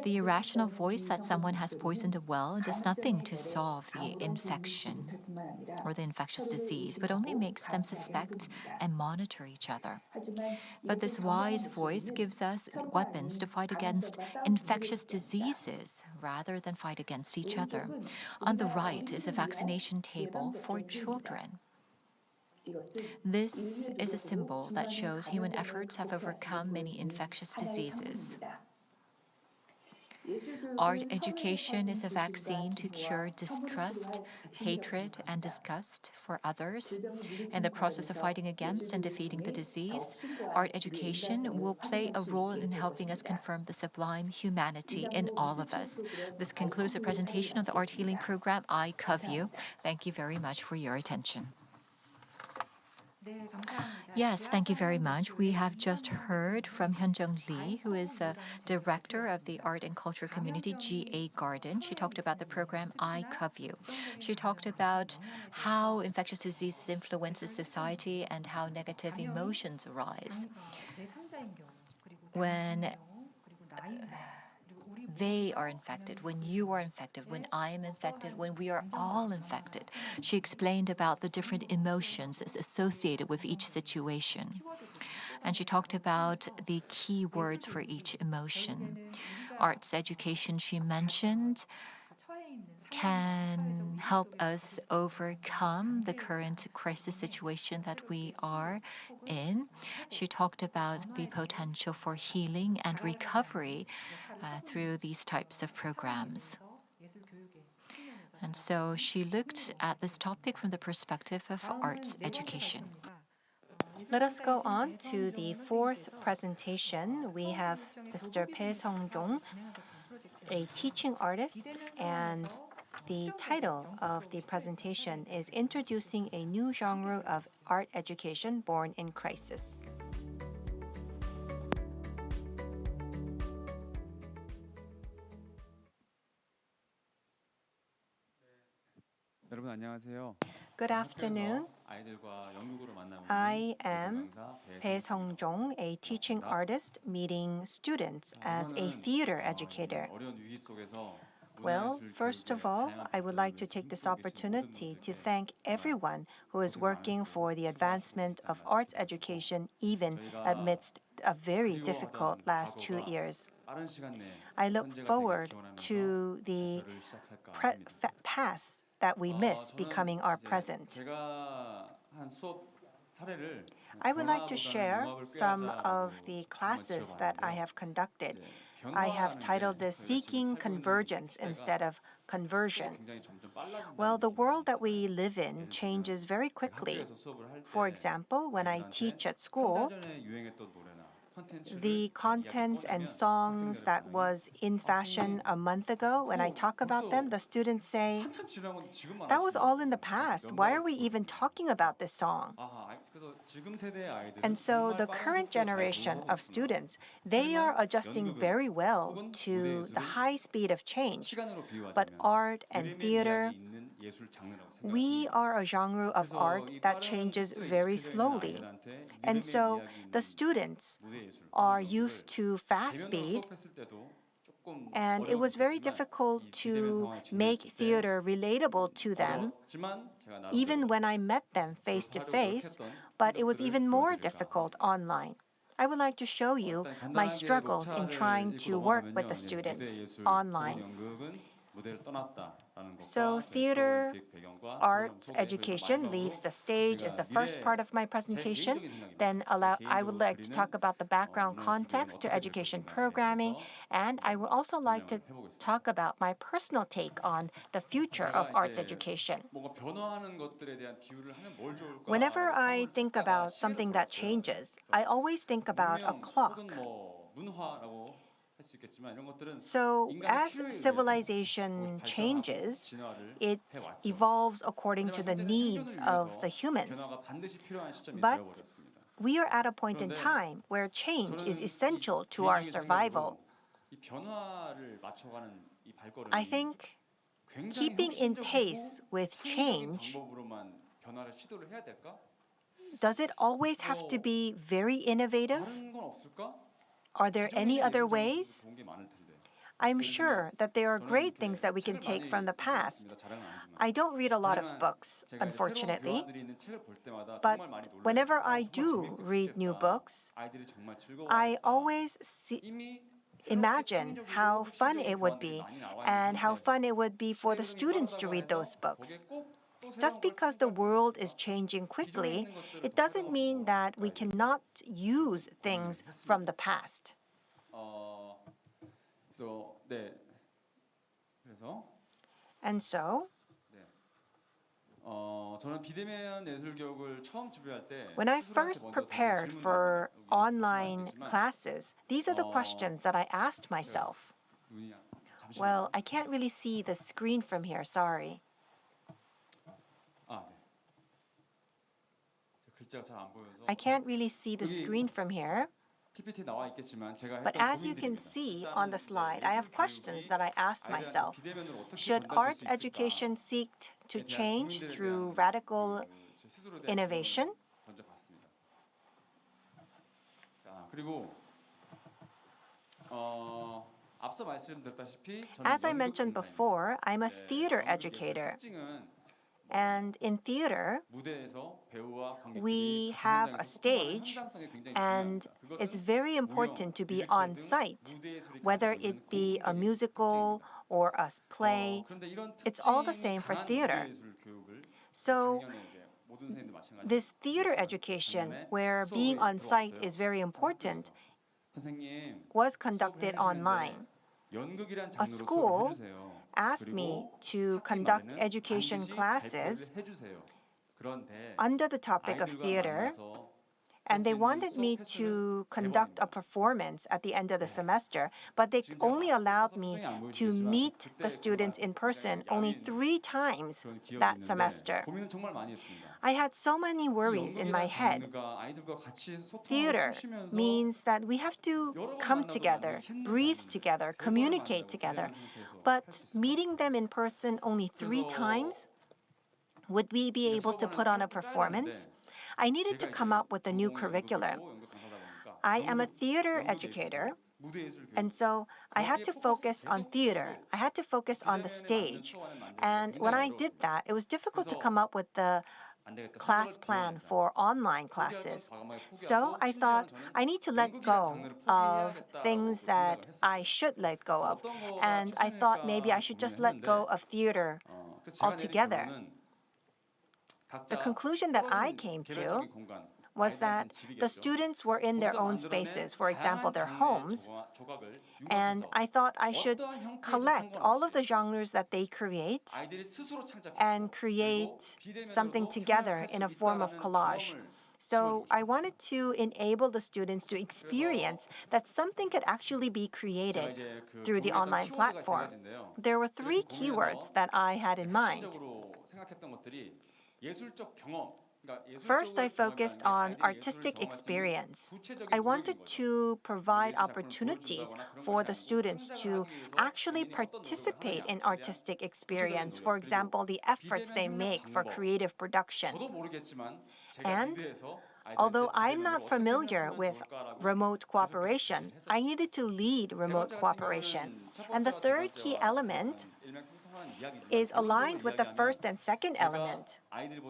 The irrational voice that someone has poisoned a well and does nothing to solve the infection or the infectious disease, but only makes them suspect and monitor each other. But this wise voice gives us weapons to fight against infectious diseases rather than fight against each other. On the right is a vaccination table for children. This is a symbol that shows human efforts have overcome many infectious diseases. Art education is a vaccine to cure distrust, hatred, and disgust for others. In the process of fighting against and defeating the disease, art education will play a role in helping us confirm the sublime humanity in all of us. This concludes the presentation of the Art Healing Program, I Cov You. Thank you very much for your attention. Yes, thank you very much. We have just heard from Hyunjung Lee, who is the director of the Art and Culture Community GA Garden. She talked about the program I Cov You. She talked about how infectious diseases influences society and how negative emotions arise when they are infected, when you are infected, when I am infected, when we are all infected. She explained about the different emotions associated with each situation. And she talked about the key words for each emotion. Arts education, she mentioned, can help us overcome the current crisis situation that we are in. She talked about the potential for healing and recovery through these types of programs. And so she looked at this topic from the perspective of arts education. Let us go on to the fourth presentation. We have Mr. Bae Sung-jong, a teaching artist, and the title of the presentation is Introducing a New Genre of Art Education Born in Crisis. 여러분 안녕하세요. Good afternoon. I am Bae Sung-jong, a teaching artist meeting students as a theater educator. Well, first of all, I would like to take this opportunity to thank everyone who is working for the advancement of arts education even amidst a very difficult last 2 years. I look forward to the past that we miss becoming our present. I would like to share some of the classes that I have conducted. I have titled this Seeking Convergence instead of Conversion. Well, the world that we live in changes very quickly. For example, when I teach at school, the contents and songs that was in fashion a month ago, when I talk about them, the students say, that was all in the past. Why are we even talking about this song? And so the current generation of students, they are adjusting very well to the high speed of change. But art and theater, we are a genre of art that changes very slowly. And so the students are used to fast speed, and it was very difficult to make theater relatable to them, even when I met them face to face, but it was even more difficult online. I would like to show you my struggles in trying to work with the students online. So theater, arts, education leaves the stage is the first part of my presentation. Then I would like to talk about the background context to education programming, and I would also like to talk about my personal take on the future of arts education. Whenever I think about something that changes, I always think about a clock. So as civilization changes, it evolves according to the needs of the humans. But we are at a point in time where change is essential to our survival. I think keeping in pace with change, does it always have to be very innovative? Are there any other ways? I'm sure that there are great things that we can take from the past. I don't read a lot of books, unfortunately, but whenever I do read new books, I always imagine how fun it would be and how fun it would be for the students to read those books. Just because the world is changing quickly, it doesn't mean that we cannot use things from the past. And so, when I first prepared for online classes, these are the questions that I asked myself. Well, I can't really see the screen from here, sorry. I can't really see the screen from here. But as you can see on the slide, I have questions that I asked myself. Should arts education seek to change through radical innovation? As I mentioned before, I'm a theater educator. And in theater, we have a stage, and it's very important to be on site, whether it be a musical or a play. It's all the same for theater. So this theater education, where being on site is very important, was conducted online. A school asked me to conduct education classes under the topic of theater, and they wanted me to conduct a performance at the end of the semester, but they only allowed me to meet the students in person only 3 times that semester. I had so many worries in my head. Theater means that we have to come together, breathe together, communicate together. But meeting them in person only 3 times, would we be able to put on a performance? I needed to come up with a new curriculum. I am a theater educator, and so I had to focus on theater. I had to focus on the stage. And when I did that, it was difficult to come up with the class plan for online classes. So I thought I need to let go of things that I should let go of. And I thought maybe I should just let go of theater altogether. The conclusion that I came to was that the students were in their own spaces, for example, their homes, and I thought I should collect all of the genres that they create and create something together in a form of collage. So I wanted to enable the students to experience that something could actually be created through the online platform. There were 3 keywords that I had in mind. First, I focused on artistic experience. I wanted to provide opportunities for the students to actually participate in artistic experience, for example, the efforts they make for creative production. And although I'm not familiar with remote cooperation, I needed to lead remote cooperation. And the third key element is aligned with the first and second element.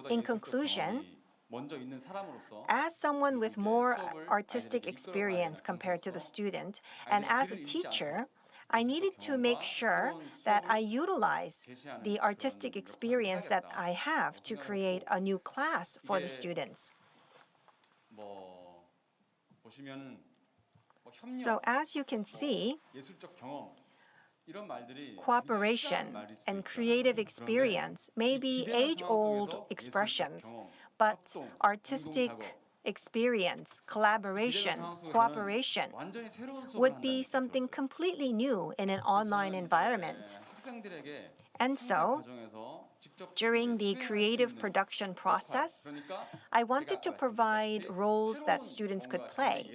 In conclusion, 먼저 있는 사람으로서 As someone with more artistic experience compared to the student, and as a teacher, I needed to make sure that I utilize the artistic experience that I have to create a new class for the students. 뭐 보시면은 So as you can see, 예술적 경험 이런 말들이 cooperation and creative experience may be age-old expressions, but artistic experience, collaboration, cooperation would be something completely new in an online environment. And so, during the creative production process, I wanted to provide roles that students could play.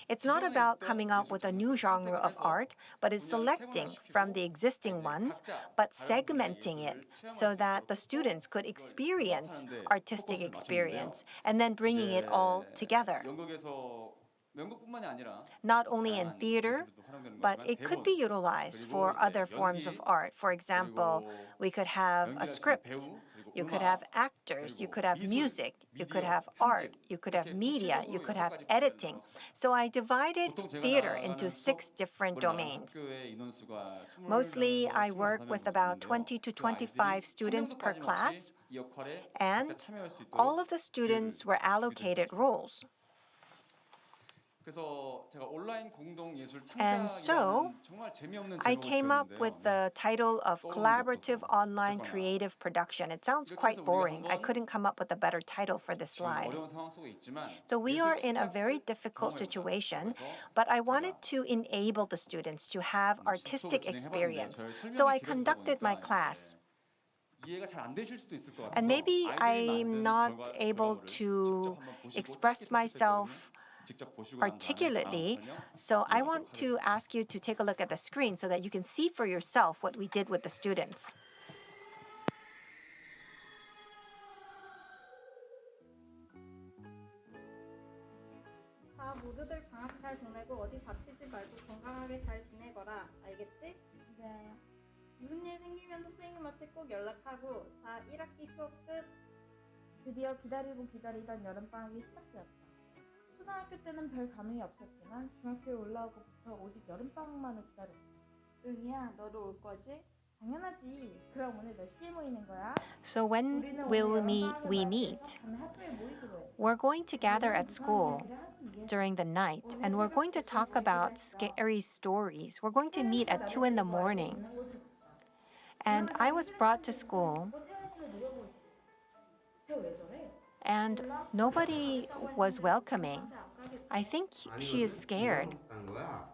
It's not about coming up with a new genre of art, but it's selecting from the existing ones, but segmenting it so that the students could experience artistic experience and then bringing it all together. Not only in theater, but it could be utilized for other forms of art. For example, we could have a script, you could have actors, you could have music, you could have art, you could have media, you could have editing. So I divided theater into 6 different domains. Mostly, I work with about 20 to 25 students per class, and all of the students were allocated roles. And so, I came up with the title of Collaborative Online Creative Production. It sounds quite boring. I couldn't come up with a better title for this slide. So we are in a very difficult situation, but I wanted to enable the students to have artistic experience. So I conducted my class. And maybe I'm not able to express myself articulately, so I want to ask you to take a look at the screen so that you can see for yourself what we did with the students. 자, 모두들 방학 잘 보내고 어디 다치지 말고 건강하게 잘 지내거라. 알겠지? 네. 무슨 일 생기면 선생님한테 꼭 연락하고. 자, 1학기 수업 끝. 드디어 기다리고 기다리던 여름방학이 시작되었다. 초등학교 때는 별 감흥이 없었지만 중학교에 올라오고부터 오직 여름방학만을 기다렸다. 응이야, 너도 올 거지? 당연하지. 그럼 오늘 몇 시에 모이는 거야? So when will we meet? We're going to gather at school during the night, and we're going to talk about scary stories. We're going to meet at 2 in the morning. And I was brought to school, and nobody was welcoming. I think she is scared.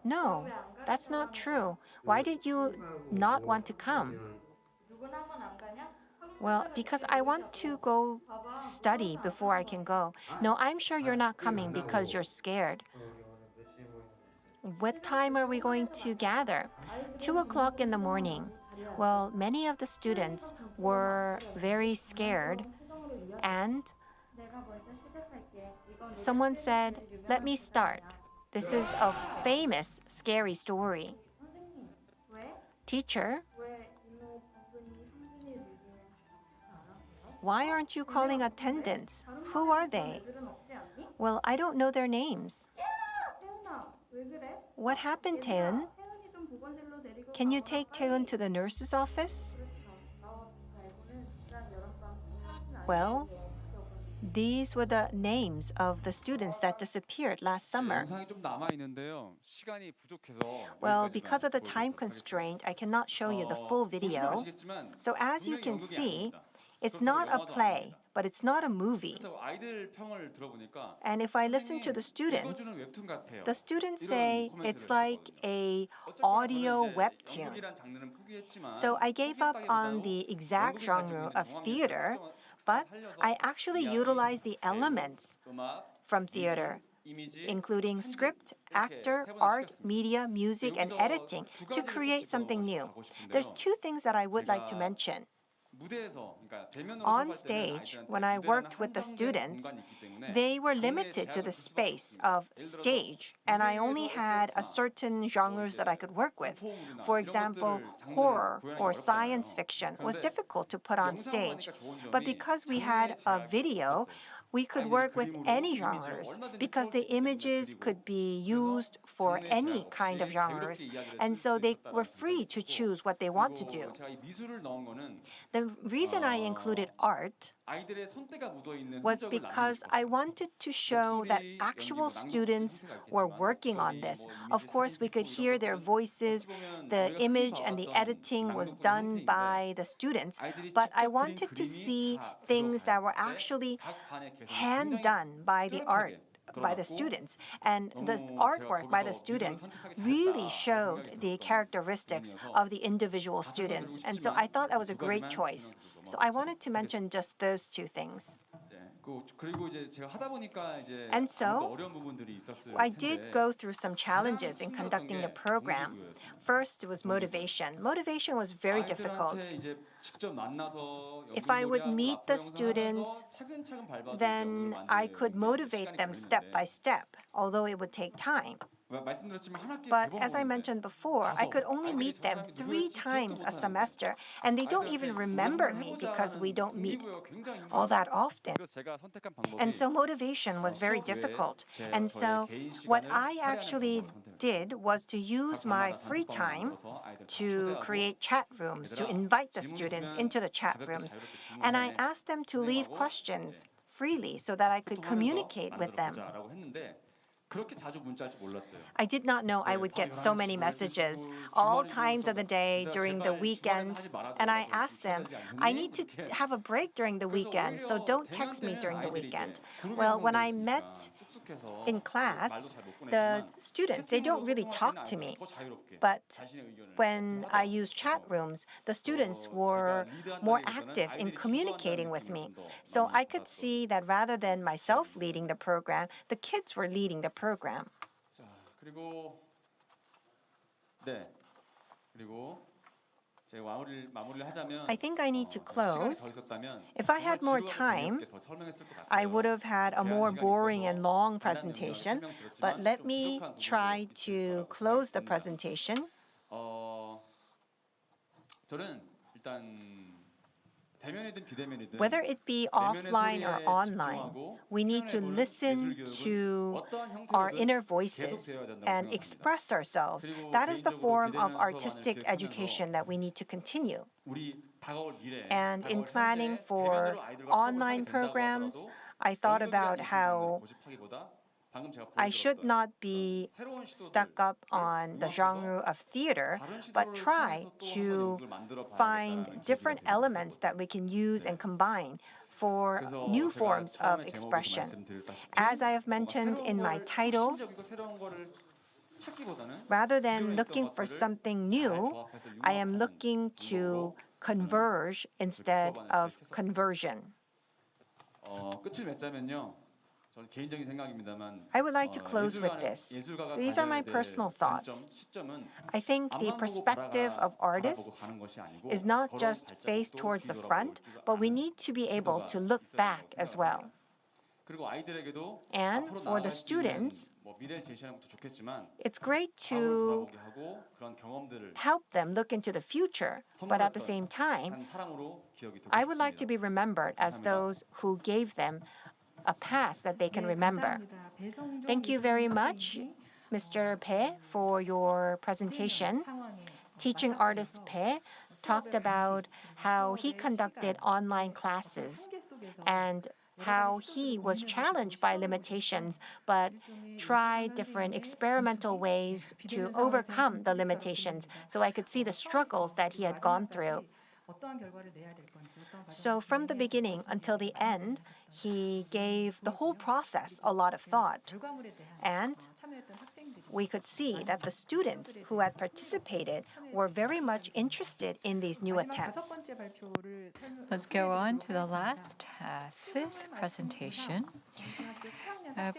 No, that's not true. Why did you not want to come? Well, because I want to go study before I can go. No, I'm sure you're not coming because you're scared. What time are we going to gather? 2 o'clock in the morning. Well, many of the students were very scared, and someone said, "Let me start. This is a famous scary story." Teacher, why aren't you calling attendance? Who are they? Well, I don't know their names. What happened, Taeun? Can you take Taeun to the nurse's office? Well, these were the names of the students that disappeared last summer. Well, because of the time constraint, I cannot show you the full video. So as you can see, it's not a play, but it's not a movie. And if I listen to the students say it's like a audio webtoon. So I gave up on the exact genre of theater, but I actually utilized the elements from theater, including script, actor, art, media, music, and editing to create something new. There's 2 things that I would like to mention. On stage, when I worked with the students, they were limited to the space of stage, and I only had a certain genres that I could work with. For example, horror or science fiction was difficult to put on stage. But because we had a video, we could work with any genres because the images could be used for any kind of genres, and so they were free to choose what they want to do. 제가 이 미술을 넣은 거는 The reason I included art 아이들의 손때가 묻어 있는 was 흔적을 because 남기고 I 싶었어요. wanted to show that actual students were working on this. Of course, we could hear their voices. The image and the editing was done by the students, but I wanted to see things that were actually hand done by the students, and the artwork by the students really showed the characteristics of the individual students, and so I thought that was a great choice. So I wanted to mention just those two things. 그리고 이제 제가 하다 보니까 이제 And so, 어려운 부분들이 있었을 I 텐데 did go through some challenges in conducting the program. First was motivation. Motivation was very difficult. 아이들한테 이제 직접 만나서 If I would 연극놀이하고 meet 악보 the 영상하면서 students, 차근차근 밟아서 then 연극을 I 만드는 could 게 motivate 시간이 them step 걸리는데 by step, although it would take time. 말씀드렸지만 한 학기에 But 3번 as I 보는데 mentioned before, I could only meet them 3 times a semester, and they don't even remember me because we don't meet all that often. 그래서 제가 선택한 방법이 And so motivation was very difficult. And so what I actually did was to use my free time to create chat rooms, to invite the students into the chat rooms. And I asked them to leave questions freely so that I could communicate with them. 그렇게 자주 문자할 줄 몰랐어요. I did not know I would get so many messages all times of the day during the weekends. And I asked them, I need to have a break during the weekend, so don't text me during the weekend. Well, when I met in class, the students, they don't really talk to me. But when I use chat rooms, the students were more active in communicating with me. So I could see that rather than myself leading the program, the kids were leading the program. 자, 그리고 제가 마무리를 하자면 I think I need to 시간이 더 close. 있었다면 If I had more time, 더 설명했을 것 같아요. I would have had a more boring and long presentation, but let me 부족한 try 부분도 to 있을 거라고 close the 생각합니다. presentation. 저는 일단 대면이든 비대면이든 Whether it be offline or online, we need to listen to our inner voices and express ourselves. That is the form of artistic education that we need to continue. 우리 다가올 미래, And in 다가올 planning 현재 for 대면으로 아이들과 수업을 online 하게 된다고 programs, 하더라도 I thought 연극이라는 about 예술 how 장르를 고집하기보다 방금 제가 I should 보여드렸던 not be 새로운 stuck 시도들을 up on the 융합해서 genre of theater, 다른 but 시도를 try 통해서 또 to 한번 연극을 만들어 find 봐야겠다는 different 계기가 elements 되었어요. that we can use and combine for 그래서 new 제가 forms of 처음에 제목에서 expression. 말씀드렸다시피 As I have 뭔가 mentioned in 새로운 my 거를, title, 혁신적이고 새로운 거를 찾기보다는 rather 기존에 than 있던 looking for 것들을 something 잘 new, 조합해서 I am 융합하는 looking to 방법으로 converge instead of conversion. 끝을 맺자면요. 저는 개인적인 생각입니다만 I would like to close with this. 예술가가 These are my 가져야 될 personal 관점, thoughts. 시점은 I think the 앞만 보고 perspective of artists 바라보고 가는 것이 아니고 is not 걸어온 just 발자국도 faced towards the 뒤돌아볼 front, 줄 but we 아는 need to be able 태도가 to look 있어야 back 된다고 as well. 생각합니다. 그리고 아이들에게도 And 앞으로 for the 나아갈 수 있는 students, 뭐 미래를 제시하는 것도 좋겠지만 it's great 과거를 to 돌아보게 하고 그런 경험들을 help them look into the future, but at the same time, 한 사람으로 기억이 되고 I would like to 싶습니다. be remembered as those who gave them a past that they can remember. Thank you very much, Mr. Pe, for your presentation. Teaching artist Pe talked about how he conducted online classes and how he was challenged by limitations but tried different experimental ways to overcome the limitations. So I could see the struggles that he had gone through. So from the beginning until the end, he gave the whole process a lot of thought. And we could see that the students who had participated were very much interested in these new attempts. Let's go on to the last fifth presentation.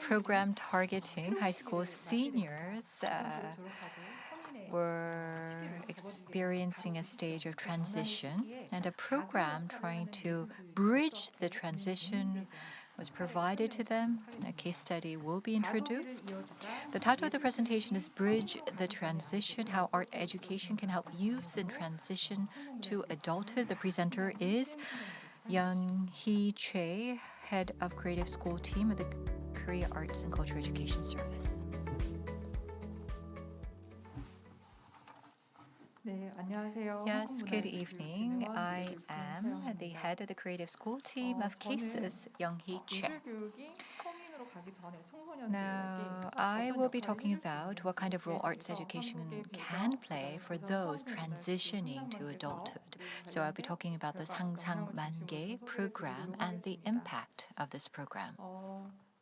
Program targeting high school seniors were experiencing a stage of transition, and a program trying to bridge the transition was provided to them. A case study will be introduced. The title of the presentation is Bridge the Transition, How Art Education Can Help Youths in Transition to Adulthood. The presenter is Young Hee Choi, head of creative school team of the Korea Arts and Culture Education Service. 네, 안녕하세요. Yes, good 한국문화예술교육진흥원 evening. I am the 최영입니다. head of the creative school team of cases, Young Hee Choi. 예술교육이 성인으로 가기 전에 청소년들에게 Now, I 어떤 will be 역할을 talking 해줄 수 about what kind of role 있는지에 arts 대해서 education 한국의 can 배경, play 그다음에 for 고전 those 수학의 transitioning 문화예술 to 교육, adulthood. 상상만개 So I'll be talking about the 결과, 영향을 상상만개 중심으로 좀 소개를 program 드리도록 and the 하겠습니다. impact of this program.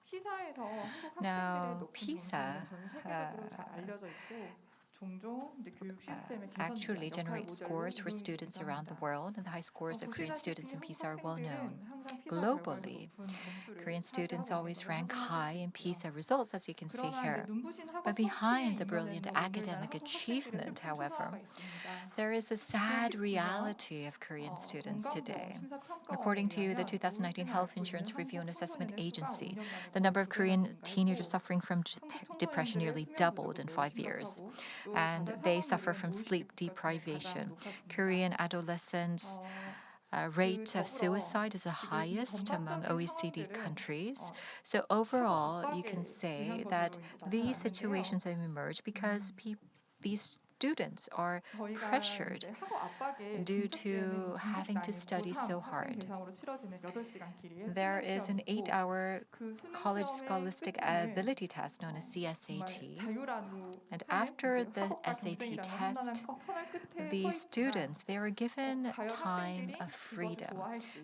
피사에서 한국 학생들의 Now, 높은 PISA, 점수는 전 세계적으로 잘 알려져 있고 종종 이제 교육 시스템의 개선 actually 역할 generates 모델로 scores for 이용이 students 되기도 around the 합니다. world, and the high scores of Korean students in 보시다시피 PISA are 한국 well known. 학생들은 항상 피사 Globally, 결과에서 높은 점수를 Korean students 차지하고 always 있는 걸 rank 확인하실 high 수 in 있고요. PISA results, as you can see 그러나 이제 here. 눈부신 학업 But 성취의 behind the brilliant 이면에는 오늘날 academic 한국 학생들의 achievement, 슬픈 however, 초사화가 있습니다. there is a sad 2019년 reality of Korean students today. 심사평가원에 According to the 의하면 2019 우울증을 Health 앓고 Insurance 있는 Review and 한국 Assessment 청소년의 수가 Agency, 5년 만에 the 거의 number of 2배나 Korean 증가했고 teenagers suffering from 한국 depression 청소년들의 nearly 수면 doubled in 부족도 5 years, 심각하고 또 and 자살 they suffer 사망률은 from sleep OECD 국가 중에 가장 deprivation. 높았습니다. Korean adolescents rate of suicide is the highest among OECD countries. So overall, you can say that these situations have emerged because these students are pressured due to having to study so hard. There is an 8-hour college scholastic ability test known as CSAT. And after the SAT test, the students, they were given time of freedom.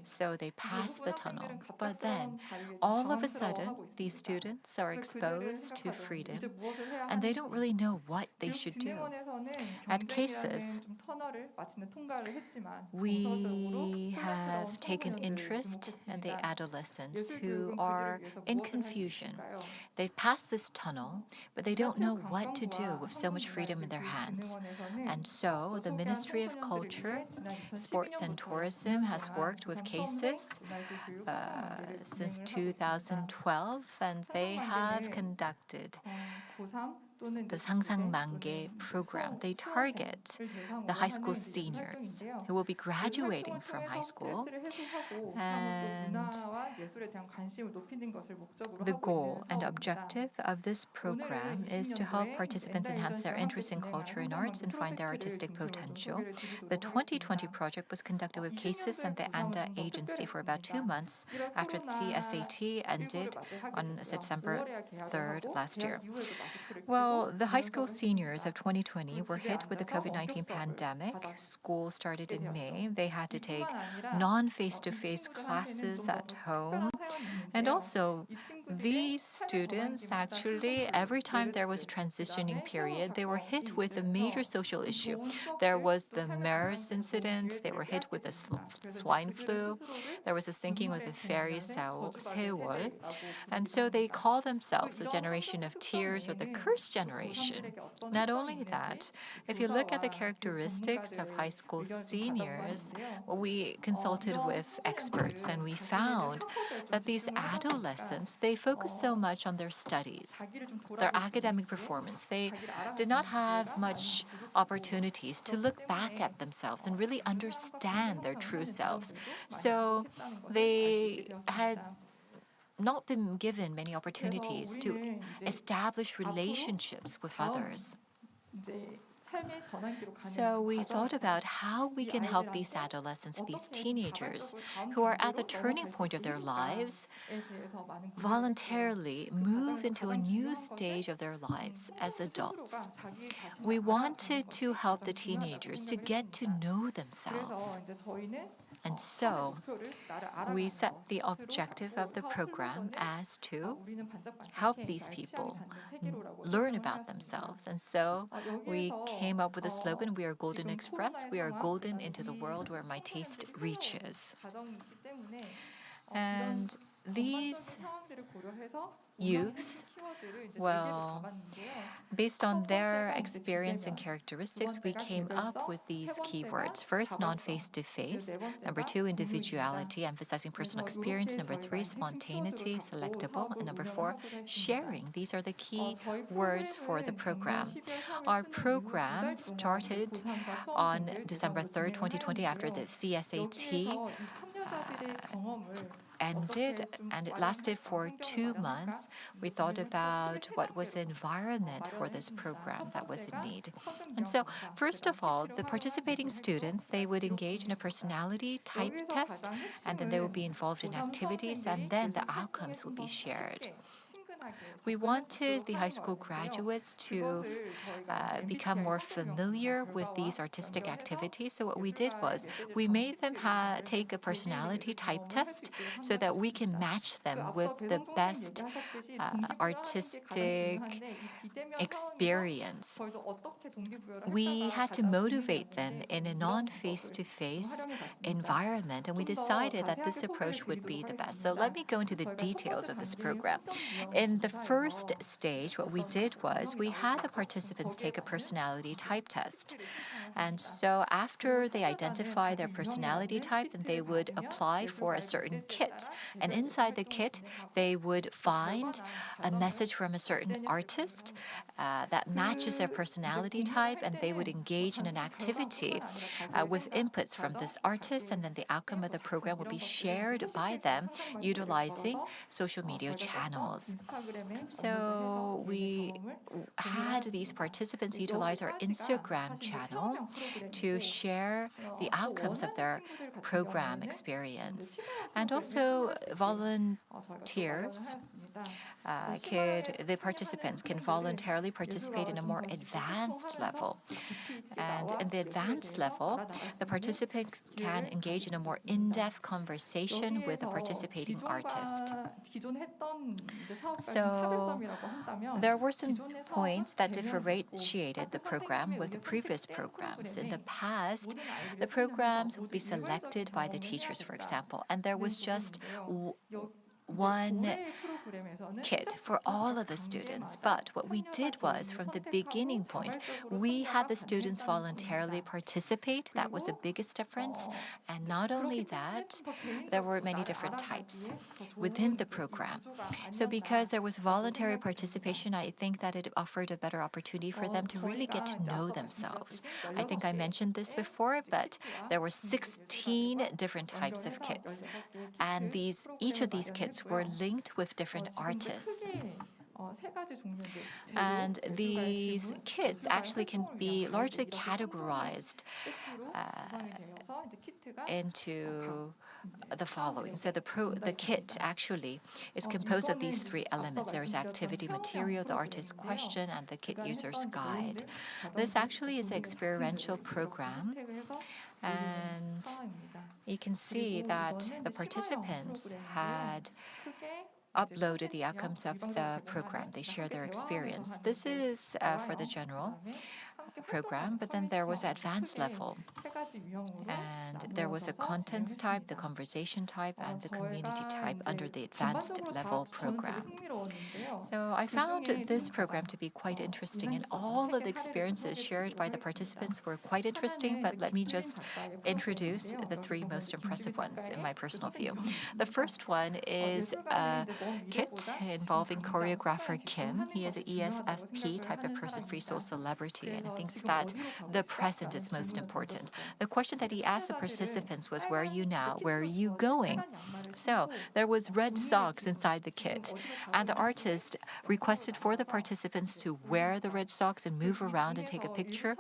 So they passed the tunnel. But then, all of a sudden, these students are exposed to freedom, and they don't really know what they should do. At cases, we have taken interest in the adolescents who are in confusion. They've passed this tunnel, but they don't know what to do with so much freedom in their hands. And so the Ministry of Culture, Sports and Tourism has worked with cases since 2012, and they have conducted the 상상만개 program. They target the high school seniors who will be graduating from high school, and the goal and objective of this program is to help participants enhance their interest in culture and arts and find their artistic potential. The 2020 project was conducted with cases and the ANDA agency for about 2 months after the SAT ended on September 3rd last year. Well, the high school seniors of 2020 were hit with the COVID-19 pandemic. School started in May. They had to take non-face-to-face classes at home. And also, these students actually, every time there was a transitioning period, they were hit with a major social issue. There was the MERS incident. They were hit with the swine flu. There was a sinking with the ferry Sewol. And so they call themselves the generation of tears or the cursed generation. Not only that, if you look at the characteristics of high school seniors, we consulted with experts and we found that these adolescents, they focus so much on their studies, their academic performance. They did not have much opportunities to look back at themselves and really understand their true selves. So they had not been given many opportunities to establish relationships with others. So we thought about how we can help these adolescents, these teenagers, who are at the turning point of their lives, voluntarily move into a new stage of their lives as adults. We wanted to help the teenagers to get to know themselves. And so we set the objective of the program as to help these people learn about themselves. And so we came up with a slogan, "We are Golden Express, we are golden into the world where my taste reaches." And these youth, well, based on their experience and characteristics, we came up with these keywords. First, non-face-to-face. Number 2, individuality, emphasizing personal experience. Number 3, spontaneity, selectable. And number 4, sharing. These are the key words for the program. Our program started on December 3rd, 2020, after the CSAT ended, and it lasted for 2 months. We thought about what was the environment for this program that was in need. And so, first of all, the participating students, they would engage in a personality type test, and then they would be involved in activities, and then the outcomes would be shared. We wanted the high school graduates to become more familiar with these artistic activities. So what we did was we made them take a personality type test so that we can match them with the best artistic experience. We had to motivate them in a non-face-to-face environment, and we decided that this approach would be the best. So let me go into the details of this program. In the first stage, what we did was we had the participants take a personality type test. And so after they identify their personality type, then they would apply for a certain kit. And inside the kit, they would find a message from a certain artist that matches their personality type, and they would engage in an activity with inputs from this artist, and then the outcome of the program would be shared by them utilizing social media channels. So we had these participants utilize our Instagram channel to share the outcomes of their program experience. And also volunteers, the participants can voluntarily participate in a more advanced level. And in the advanced level, the participants can engage in a more in-depth conversation with a participating artist. So there were some points that differentiated the program with the previous programs. In the past, the programs would be selected by the teachers, for example, and there was just one kit for all of the students. But what we did was, from the beginning point, we had the students voluntarily participate. That was the biggest difference. And not only that, there were many different types within the program. So because there was voluntary participation, I think that it offered a better opportunity for them to really get to know themselves. I think I mentioned this before, but there were 16 different types of kits. And each of these kits were linked with different artists. And these kits actually can be largely categorized into the following. So the kit actually is composed of these 3 elements. There is activity material, the artist's question, and the kit user's guide. This actually is an experiential program, and you can see that the participants had uploaded the outcomes of the program. They share their experience. This is for the general program, but then there was advanced level, and there was the contents type, the conversation type, and the community type under the advanced level program. So I found this program to be quite interesting, and all of the experiences shared by the participants were quite interesting, but let me just introduce the 3 most impressive ones in my personal view. The first one is a kit involving choreographer Kim. He is an ESFP type of person, free soul celebrity, and he thinks that the present is most important. The question that he asked the participants was, where are you now? Where are you going? So there was red socks inside the kit, and the artist requested for the participants to wear the red socks and move around and take a picture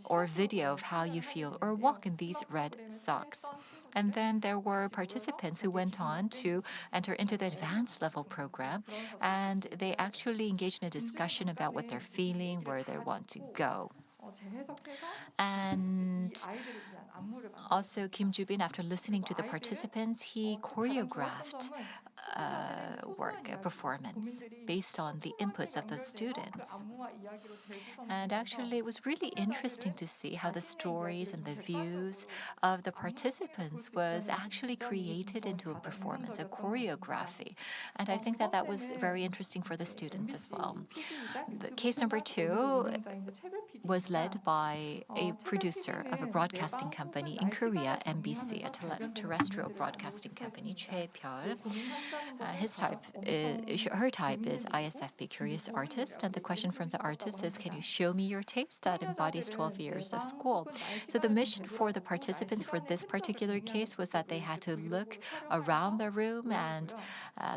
or video of how you feel or walk in these red socks. And then there were participants who went on to enter into the advanced level program, and they actually engaged in a discussion about what they're feeling, where they want to go. 재해석해서 And 이 아이들을 위한 안무를 만들었어요. also, Kim Joo-bin, after listening to the participants, he choreographed a performance based on the inputs of the students. And actually, it was really interesting to see how the stories and the views of the participants was actually created into a performance, a choreography. And I think that that was very interesting for the students as well. The case number 2 was led by a producer of a broadcasting company in Korea, MBC, a terrestrial broadcasting company, Choi Pyeol. Her type is ISFP, Curious Artist, and the question from the artist is, can you show me your taste that embodies 12 years of school? So the mission for the participants for this particular case was that they had to look around the room and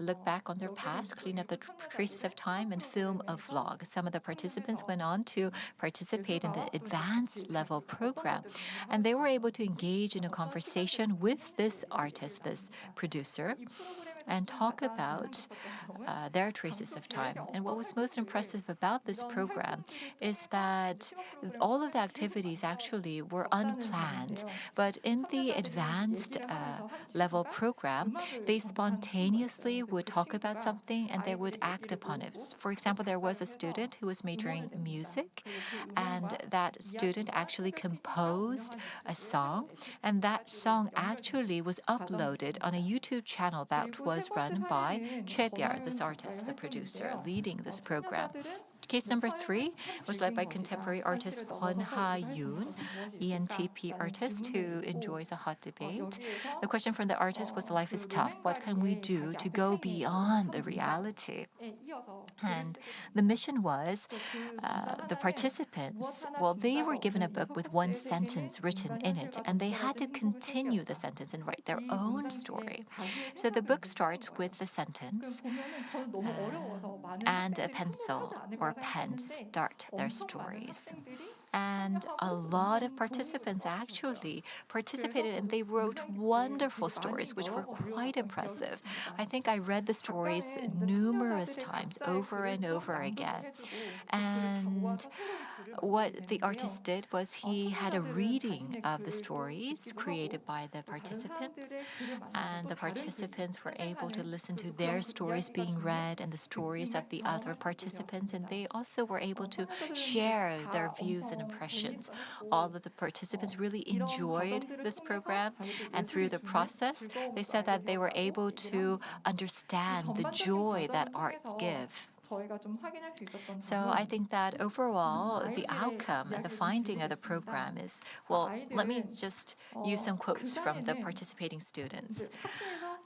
look back on their past, clean up the traces of time, and film a vlog. Some of the participants went on to participate in the advanced level program, and they were able to engage in a conversation with this artist, this producer, and talk about their traces of time. And what was most impressive about this program is that all of the activities actually were unplanned. But in the advanced level program, they spontaneously would talk about something and they would act upon it. For example, there was a student who was majoring in music, and that student actually composed a song, and that song actually was uploaded on a YouTube channel that was run by Choi Pyeol, this artist, the producer, leading this program. Case number 3 was led by contemporary artist Kwon Ha-yoon, ENTP artist who enjoys a hot debate. The question from the artist was, life is tough. What can we do to go beyond the reality? And the mission was the participants, well, they were given a book with one sentence written in it, and they had to continue the sentence and write their own story. So the book starts with the sentence and a pencil or pen to start their stories. And a lot of participants actually participated, and they wrote wonderful stories, which were quite impressive. I think I read the stories numerous times, over and over again. And what the artist did was he had a reading of the stories created by the participants, and the participants were able to listen to their stories being read and the stories of the other participants, and they also were able to share their views and impressions. All of the participants really enjoyed this program, and through the process, they said that they were able to understand the joy that arts give. So I think that overall, the outcome and the finding of the program is, well, let me just use some quotes from the participating students.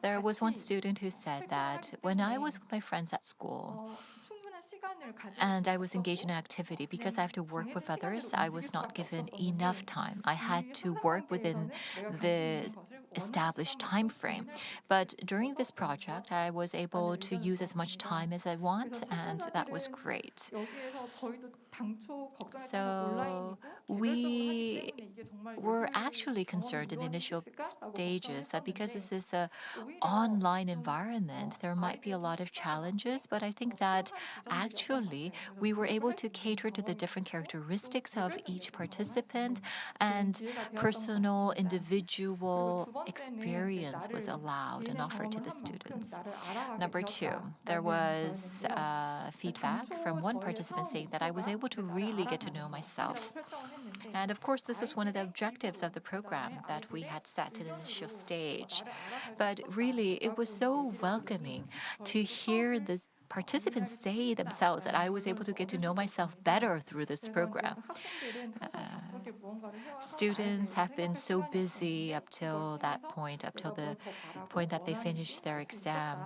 There was one student who said that when I was with my friends at school, and I was engaged in an activity, because I have to work with others, I was not given enough time. I had to work within the established time frame. But during this project, I was able to use as much time as I want, and that was great. So we were actually concerned in the initial stages that because this is an online environment, there might be a lot of challenges, but I think that actually we were able to cater to the different characteristics of each participant, and personal, individual experience was allowed and offered to the students. Number 2, there was feedback from one participant saying that I was able to really get to know myself. And of course, this was one of the objectives of the program that we had set in the initial stage. But really, it was so welcoming to hear the participants say themselves that I was able to get to know myself better through this program. Students have been so busy up till that point, up till the point that they finished their exam.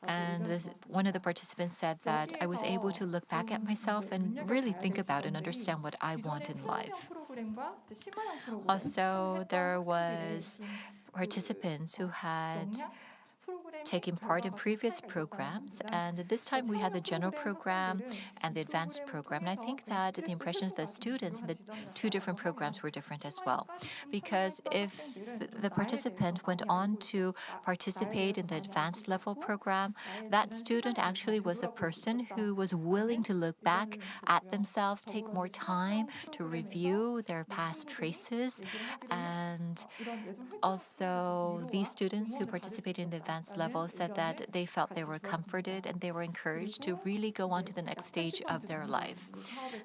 And one of the participants said that I was able to look back at myself and really think about and understand what I want in life. Also, there was participants who had taking part in previous programs, and this time we had the general program and the advanced program. And I think that the impressions of the students in the two different programs were different as well. Because if the participant went on to participate in the advanced level program, that student actually was a person who was willing to look back at themselves, take more time to review their past traces, and also these students who participated in the advanced level said that they felt they were comforted and they were encouraged to really go on to the next stage of their life.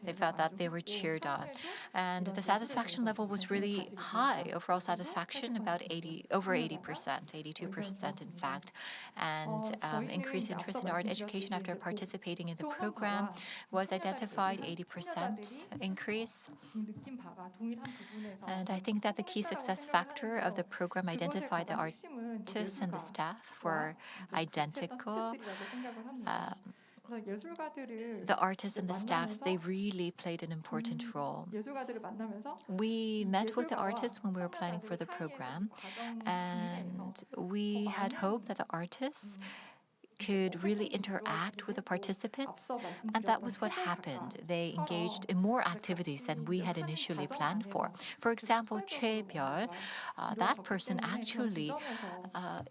They felt that they were cheered on. And the satisfaction level was really high. Overall satisfaction about over 80%, 82% in fact. And increased interest in art education after participating in the program was identified 80% increase. And I think that the key success factor of the program identified the artists and the staff were identical. The artists and the staffs, they really played an important role. We met with the artists when we were planning for the program, and we had hoped that the artists could really interact with the participants, and that was what happened. They engaged in more activities than we had initially planned for. For example, 최별, that person actually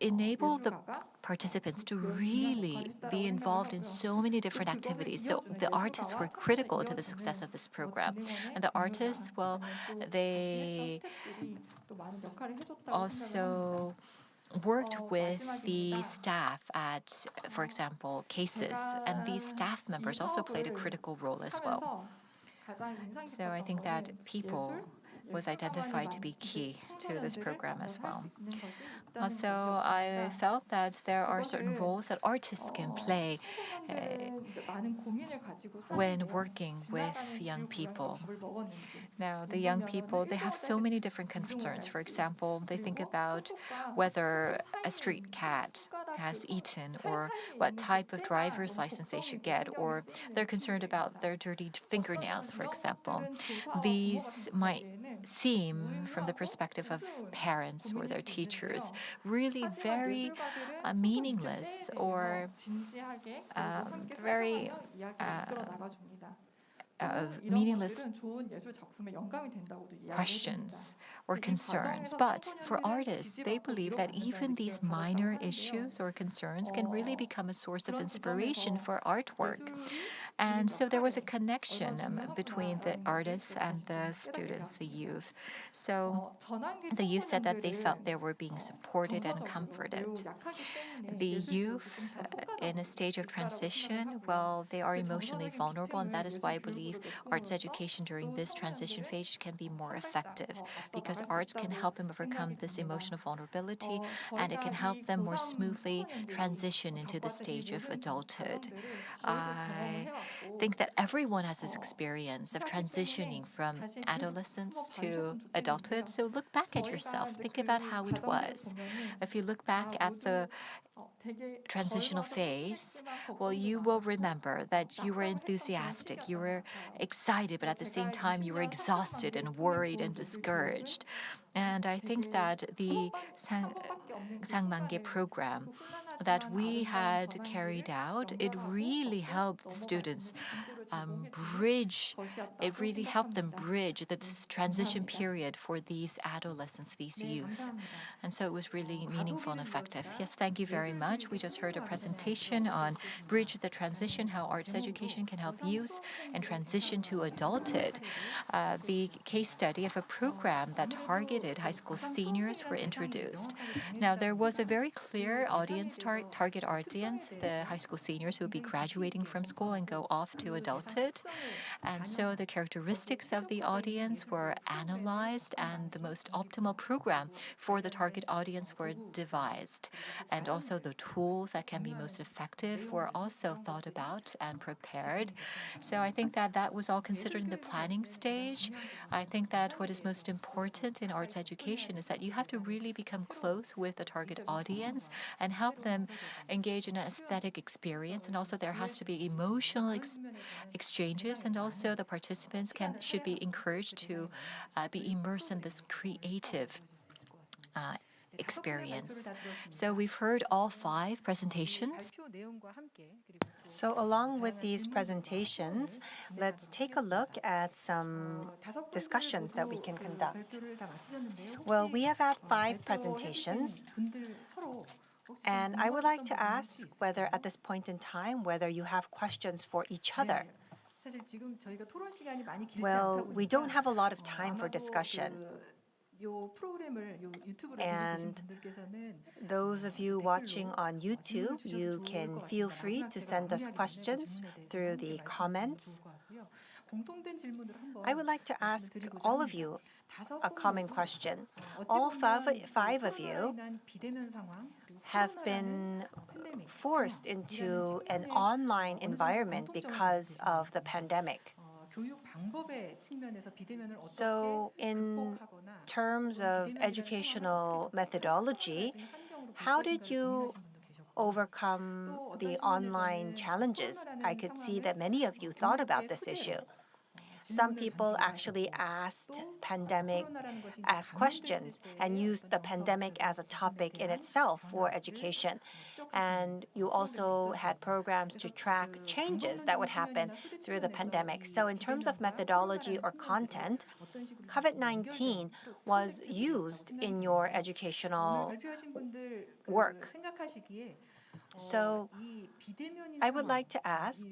enabled the participants to really be involved in so many different activities. So the artists were critical to the success of this program. And the artists, well, they also worked with the staff at, for example, cases, and these staff members also played a critical role as well. So I think that people was identified to be key to this program as well. Also, I felt that there are certain roles that artists can play when working with young people. Now, the young people, they have so many different concerns. For example, they think about whether a street cat has eaten or what type of driver's license they should get, or they're concerned about their dirty fingernails, for example. These might seem, from the perspective of parents or their teachers, really very meaningless or very meaningless questions or concerns. But for artists, they believe that even these minor issues or concerns can really become a source of inspiration for artwork. And so there was a connection between the artists and the students, the youth. So the youth said that they felt they were being supported and comforted. The youth in a stage of transition, well, they are emotionally vulnerable, and that is why I believe arts education during this transition phase can be more effective, because arts can help them overcome this emotional vulnerability, and it can help them more smoothly transition into the stage of adulthood. I think that everyone has this experience of transitioning from adolescence to adulthood. So look back at yourself. Think about how it was. If you look back at the transitional phase, well, you will remember that you were enthusiastic, you were excited, but at the same time, you were exhausted and worried and discouraged. And I think that the 상만개 program that we had carried out, it really helped the students helped them bridge the transition period for these adolescents, these youth. And so it was really meaningful and effective. Yes, thank you very much. We just heard a presentation on Bridge the Transition, how arts education can help youth and transition to adulthood. The case study of a program that targeted high school seniors were introduced. Now, there was a very clear audience, target audience, the high school seniors who would be graduating from school and go off to adulthood. And so the characteristics of the audience were analyzed, and the most optimal program for the target audience were devised. And also the tools that can be most effective were also thought about and prepared. So I think that that was all considered in the planning stage. I think that what is most important in arts education is that you have to really become close with the target audience and help them engage in an aesthetic experience. And also there has to be emotional exchanges, and also the participants should be encouraged to be immersed in this creative experience. So we've heard all 5 presentations. 발표 내용과 함께 그리고 또 So along with these presentations, let's take a look at some 다섯 분들 discussions that we 모두 can 그 conduct. 발표를 다 마치셨는데요. Well, we have had 5 발표해 presentations, 주신 분들 서로 혹시 좀 and I would like to 궁금하셨던 부분이 ask 혹시 whether 있으세요? at this point in time, whether you have questions for each other. 네. 사실 지금 저희가 토론 시간이 많이 길지 Well, 않다 we 보니까 don't have a lot of time for 아마도 discussion. 요 프로그램을 요 유튜브로 보고 계신 And 분들께서는 Those of you watching on YouTube, you can feel free to send us questions through the comments. 공통된 질문을 한번 I would like to ask 말씀드리고자 all of 합니다. you 다섯 a 분 common 모두 question. 어찌 All 보면 five of 코로나로 you 인한 비대면 상황, 그리고 have 코로나라는 been 팬데믹 forced 상황, into 이라는 an 측면에 online 어느 정도 environment 공통점을 because 가지고 of the 계십니다. pandemic. 교육 방법의 측면에서 비대면을 어떻게 So in 극복하거나 terms 또는 of 비대면이라는 educational 상황을 어떻게 methodology, 가진 환경으로 how 바꿀 did 생각을 you 고민하신 분도 계셨고 overcome 또 어떤 the 측면에서는 online challenges? I 코로나라는 could see 상황을 that many of you thought about 교육의 this 소재로 issue. Some 질문을 people 던지기도 actually 하셨고 asked 또 pandemic 코로나라는 것이 이제 asked 감염됐을 questions and 때의 used the 어떤 pandemic as a 영성적인 topic in 개선에 itself 대한 for 변화를 education. 추적하시는 And you 프로그램도 also had 있었습니다. programs to 그래서 track 그 changes that would happen 방법론적인 측면이나 소재 through the 측면에서 pandemic. 이 So in terms of 비대면과 methodology 코로나라는 or 측면들을 content, 어떤 식으로 COVID-19 연결되는 was 프로젝트들이었다고 used 생각이 in your 드는데요. 오늘 educational 발표하신 분들 그 work. 생각하시기에 So 이 비대면인 I would like to ask,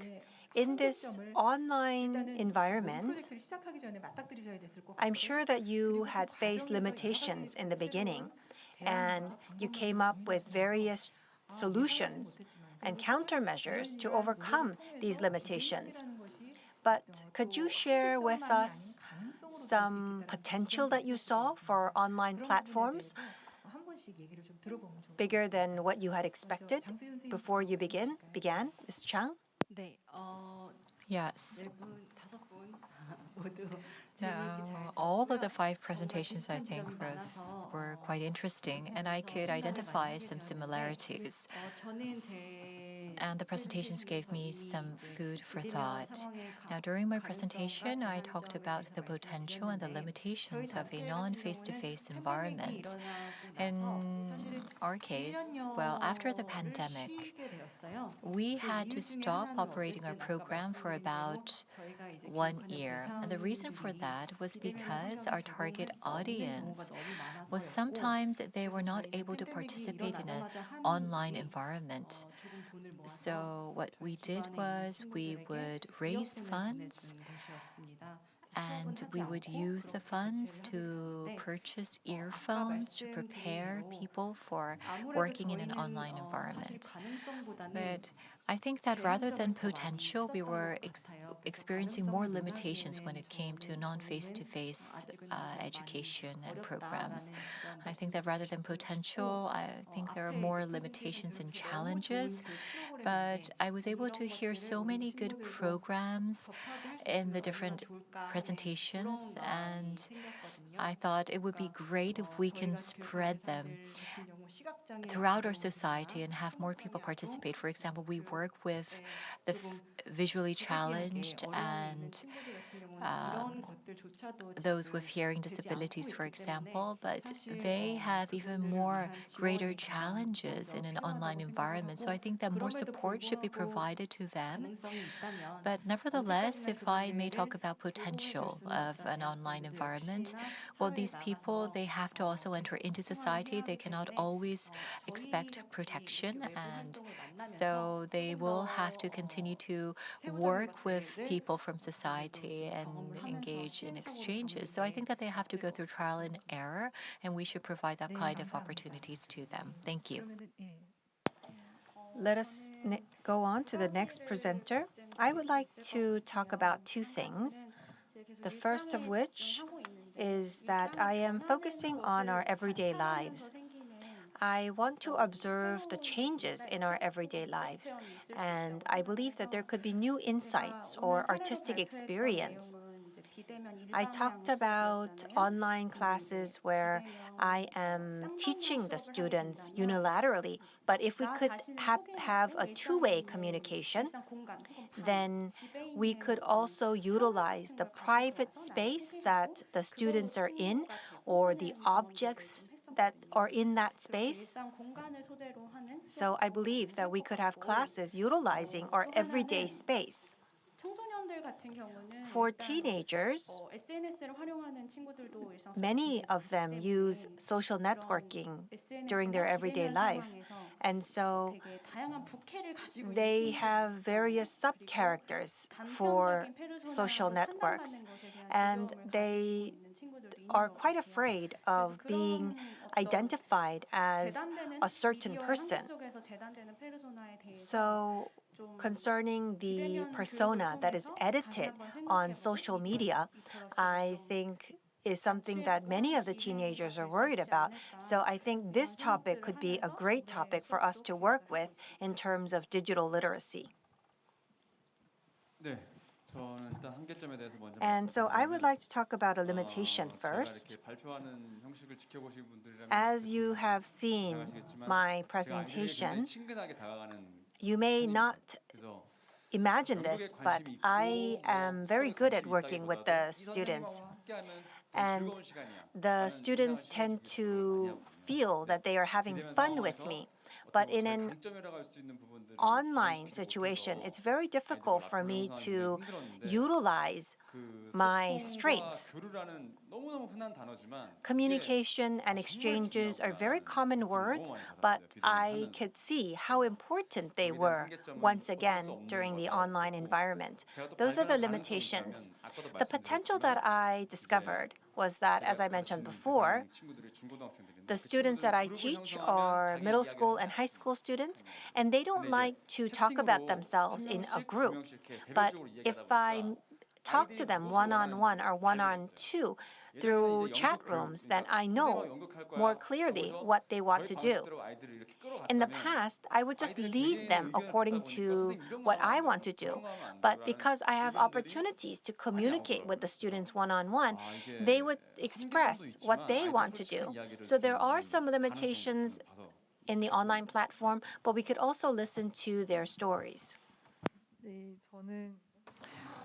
in this 한계점을 online 일단은 모든 environment, 프로젝트를 시작하기 전에 맞닥뜨리셔야 됐을 것 I'm 같고 sure that you 그리고 그 had faced 과정에서 여러 limitations 가지 in the 그 beginning, 새로운 and 대안과 you 방법론을 came up with 공유하시면서 various 예상하지 solutions 못했지만 and 그래도 countermeasures to 이러한 overcome 노력을 these 통해서 limitations. 비대면이라는 것이 But 또 could you share with 한계점만이 아닌 us 가능성으로 될 수 some 있겠다는 potential 지점도 that you 있었을 것 saw for 같습니다. online 그런 부분에 platforms 대해서 한 번씩 얘기를 좀 들어보면 좋을 것 bigger 같습니다. than what you had expected 장수현 선생님부터 before you 말씀하실까요? began? Ms. Chang? 네, Yes. 네 분, 5분 모두 Now, all of the 5 presentations I think were quite interesting, and I could identify some similarities. 저는 제 And the presentations gave me some food for thought. Now, during my presentation, I talked about the potential and the limitations of a non-face-to-face environment. In our case, well, after the pandemic, we had to stop operating our program for about 1 year. And the reason for that was because our target audience was sometimes they were not able to participate in an online environment. So what we did was we would raise funds and we would use the funds to purchase earphones to prepare people for working in an online environment. But I think that rather than potential, we were experiencing more limitations when it came to non-face-to-face education and programs. I think that rather than potential, I think there are more limitations and challenges. But I was able to hear so many good programs in the different presentations, and I thought it would be great if we can spread them throughout our society and have more people participate. For example, we work with the visually challenged and those with hearing disabilities, for example, but they have even more greater challenges in an online environment. So I think that more support should be provided to them. But nevertheless, if I may talk about potential of an online environment, well, these people, they have to also enter into society. They cannot always expect protection, and so they will have to continue to work with people from society and engage in exchanges. So I think that they have to go through trial and error, and we should provide that kind of opportunities to them. Thank you. 그러면은 Let us go on to the next presenter. I would like to talk about 2 things. The first of which is that I am focusing on our everyday lives. I want to observe the changes in our everyday lives, and I believe that there could be new insights or artistic experience. I talked about online classes where I am teaching the students unilaterally, but if we could have a two-way communication, then we could also utilize the private space that the students are in or the objects that are in that space. 일상 공간을 소재로 하는 So I believe that we could have classes utilizing our everyday space. 청소년들 같은 경우는 For 일단, teenagers, SNS를 활용하는 친구들도 일상 many of them use social networking during their everyday life. And so 되게 다양한 부캐를 가지고 있는 they 친구들, have various sub-characters for 단편적인 페르소나에서 social networks. 판단받는 것에 대한 And 두려움을 they 가지고 있는 친구들도 있는 are 것 quite 같아요. afraid of 그래서 being 그런 identified as 재단되는 a certain 미디어의 person. 한계 속에서 재단되는 페르소나에 대해서 So 좀 concerning the 비대면 persona 교육을 that is 통해서 edited 다시 한번 on 생각해보고 social 이 media, 프로세스를 I 좀 think is something that many of the teenagers are worried about. So I think this topic could be a great topic for us to work with in terms of digital literacy. 네, 저는 일단 한계점에 대해서 먼저 And so I would 말씀드리면, like to talk about a limitation 제가 first. 이렇게 발표하는 형식을 지켜보신 분들이라면 As you have seen 생각하시겠지만 my 제가 아이들에게 presentation, 굉장히 친근하게 다가가는 you may not 그래서 imagine this, but I am very good at working with the students. And the students tend to feel that they are having fun with me. But in an online situation, it's very difficult for me to utilize my strengths. Communication and exchanges are very common words, but I could see how important they were once again during the online environment. Those are the limitations. The potential that I discovered was that, as I mentioned before, the students that I teach are middle school and high school students, and they don't like to talk about themselves in a group. But if I talk to them one-on-one or one-on-two through chat rooms, then I know more clearly what they want to do. In the past, I would just lead them according to what I want to do. But because I have opportunities to communicate with the students one-on-one, they would express what they want to do. So there are some limitations in the online platform, but we could also listen to their stories. 네, 저는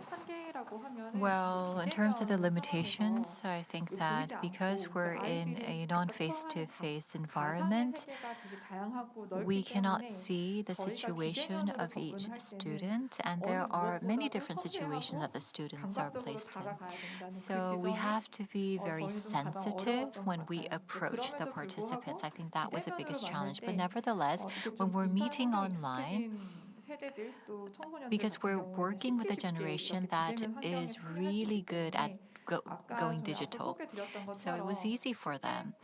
한계라고 하면은 Well, in terms of the 비대면 limitations, 상황에서 I think 보이지 that 않고 because we're in 아이들이 a 처음 non-face-to-face 하는 environment, 세계가 되게 다양하고 we 넓기 cannot 때문에 see the situation 비대면으로 of each 접근할 때는 student, and 어느 there are many 무엇보다도 different situations that the students are 감각적으로 placed in. 다가가야 된다는 그 So we 지점이 have to be very 저희는 좀 가장 sensitive 어려웠던 when 것 we 같아요. approach the 그럼에도 participants. 불구하고 I think that was the 비대면으로 biggest 만날 challenge. But 때 nevertheless, 이게 when 좀 we're meeting 인터넷에 online, 익숙해진 세대들 또 청소년들 because 같은 we're 경우에는 working with a 쉽게 generation 이렇게 that 비대면 환경에 is 참여할 수 really 있기 good at 때문에 아까 going 저희 앞서 digital. 소개드렸던 So it was 것처럼 easy for them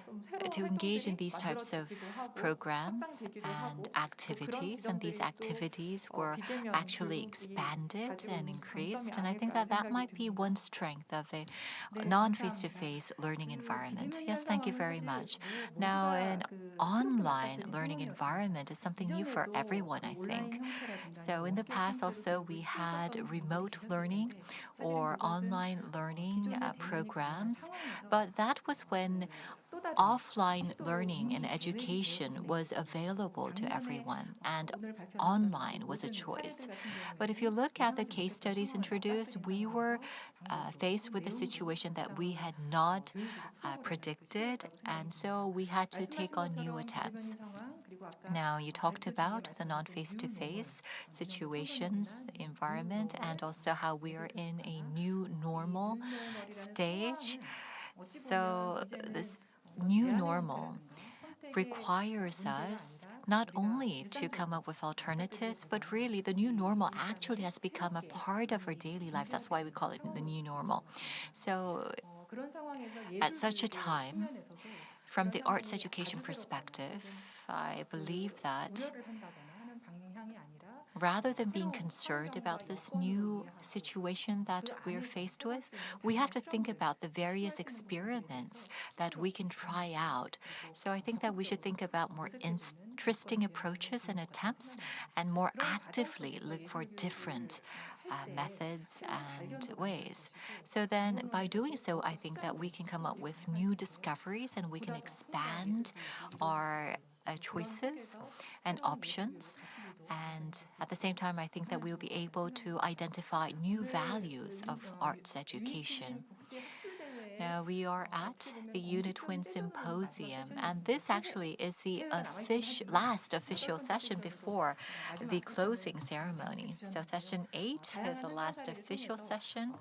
좀 새로운 to engage in 활동들이 these types of 만들어지기도 하고 programs 확장되기도 and 하고 또 그런 activities, and these 지점들이 또 activities were 비대면 actually 교육이 expanded 가지고 and 있는 increased. 장점이 And I think 아닐까 that 생각이 might be 듭니다. one strength of a 네, non-face-to-face learning environment. Yes, thank you very much. Now, an online learning environment is something new for everyone, I think. So in the past also we had remote learning or online learning programs, but that was when offline learning and education was available to everyone and online was a choice. But if you look at the case studies introduced, we were faced with a situation that we had not predicted, and so we had to take on new attempts. Now, you talked about the non-face-to-face situations, environment, and also how we are in a new normal stage. So this new normal requires us not only to come up with alternatives, but really the new normal actually has become a part of our daily lives. That's why we call it the new normal. So at such a time, from the arts education perspective, I believe that rather than being concerned about this new situation that we're faced with, we have to think about the various experiments that we can try out. So I think that we should think about more interesting approaches and attempts and more actively look for different methods and ways. So then by doing so, I think that we can come up with new discoveries and we can expand our choices and options. And at the same time, I think that we will be able to identify new values of arts education. Now we are at the UNITWIN Symposium, and this actually is the last official session before the closing ceremony. So session 8 is the last official session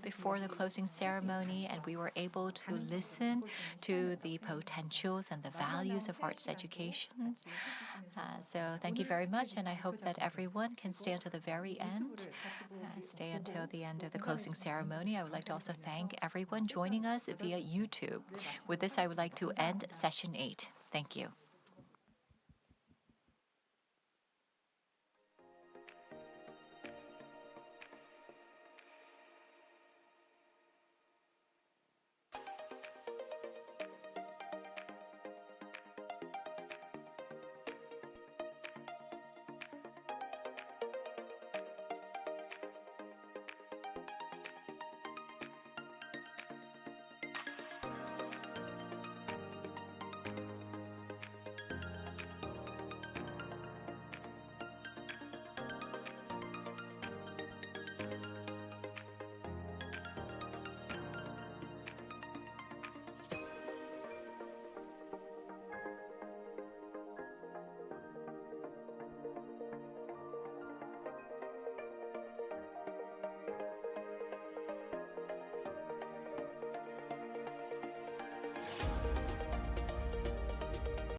before the closing ceremony, and we were able to listen to the potentials and the values of arts education. So thank you very much, and I hope that everyone can stay until the very end, stay until the end of the closing ceremony. I would like to also thank everyone joining us via YouTube. With this, I would like to end session 8. Thank you.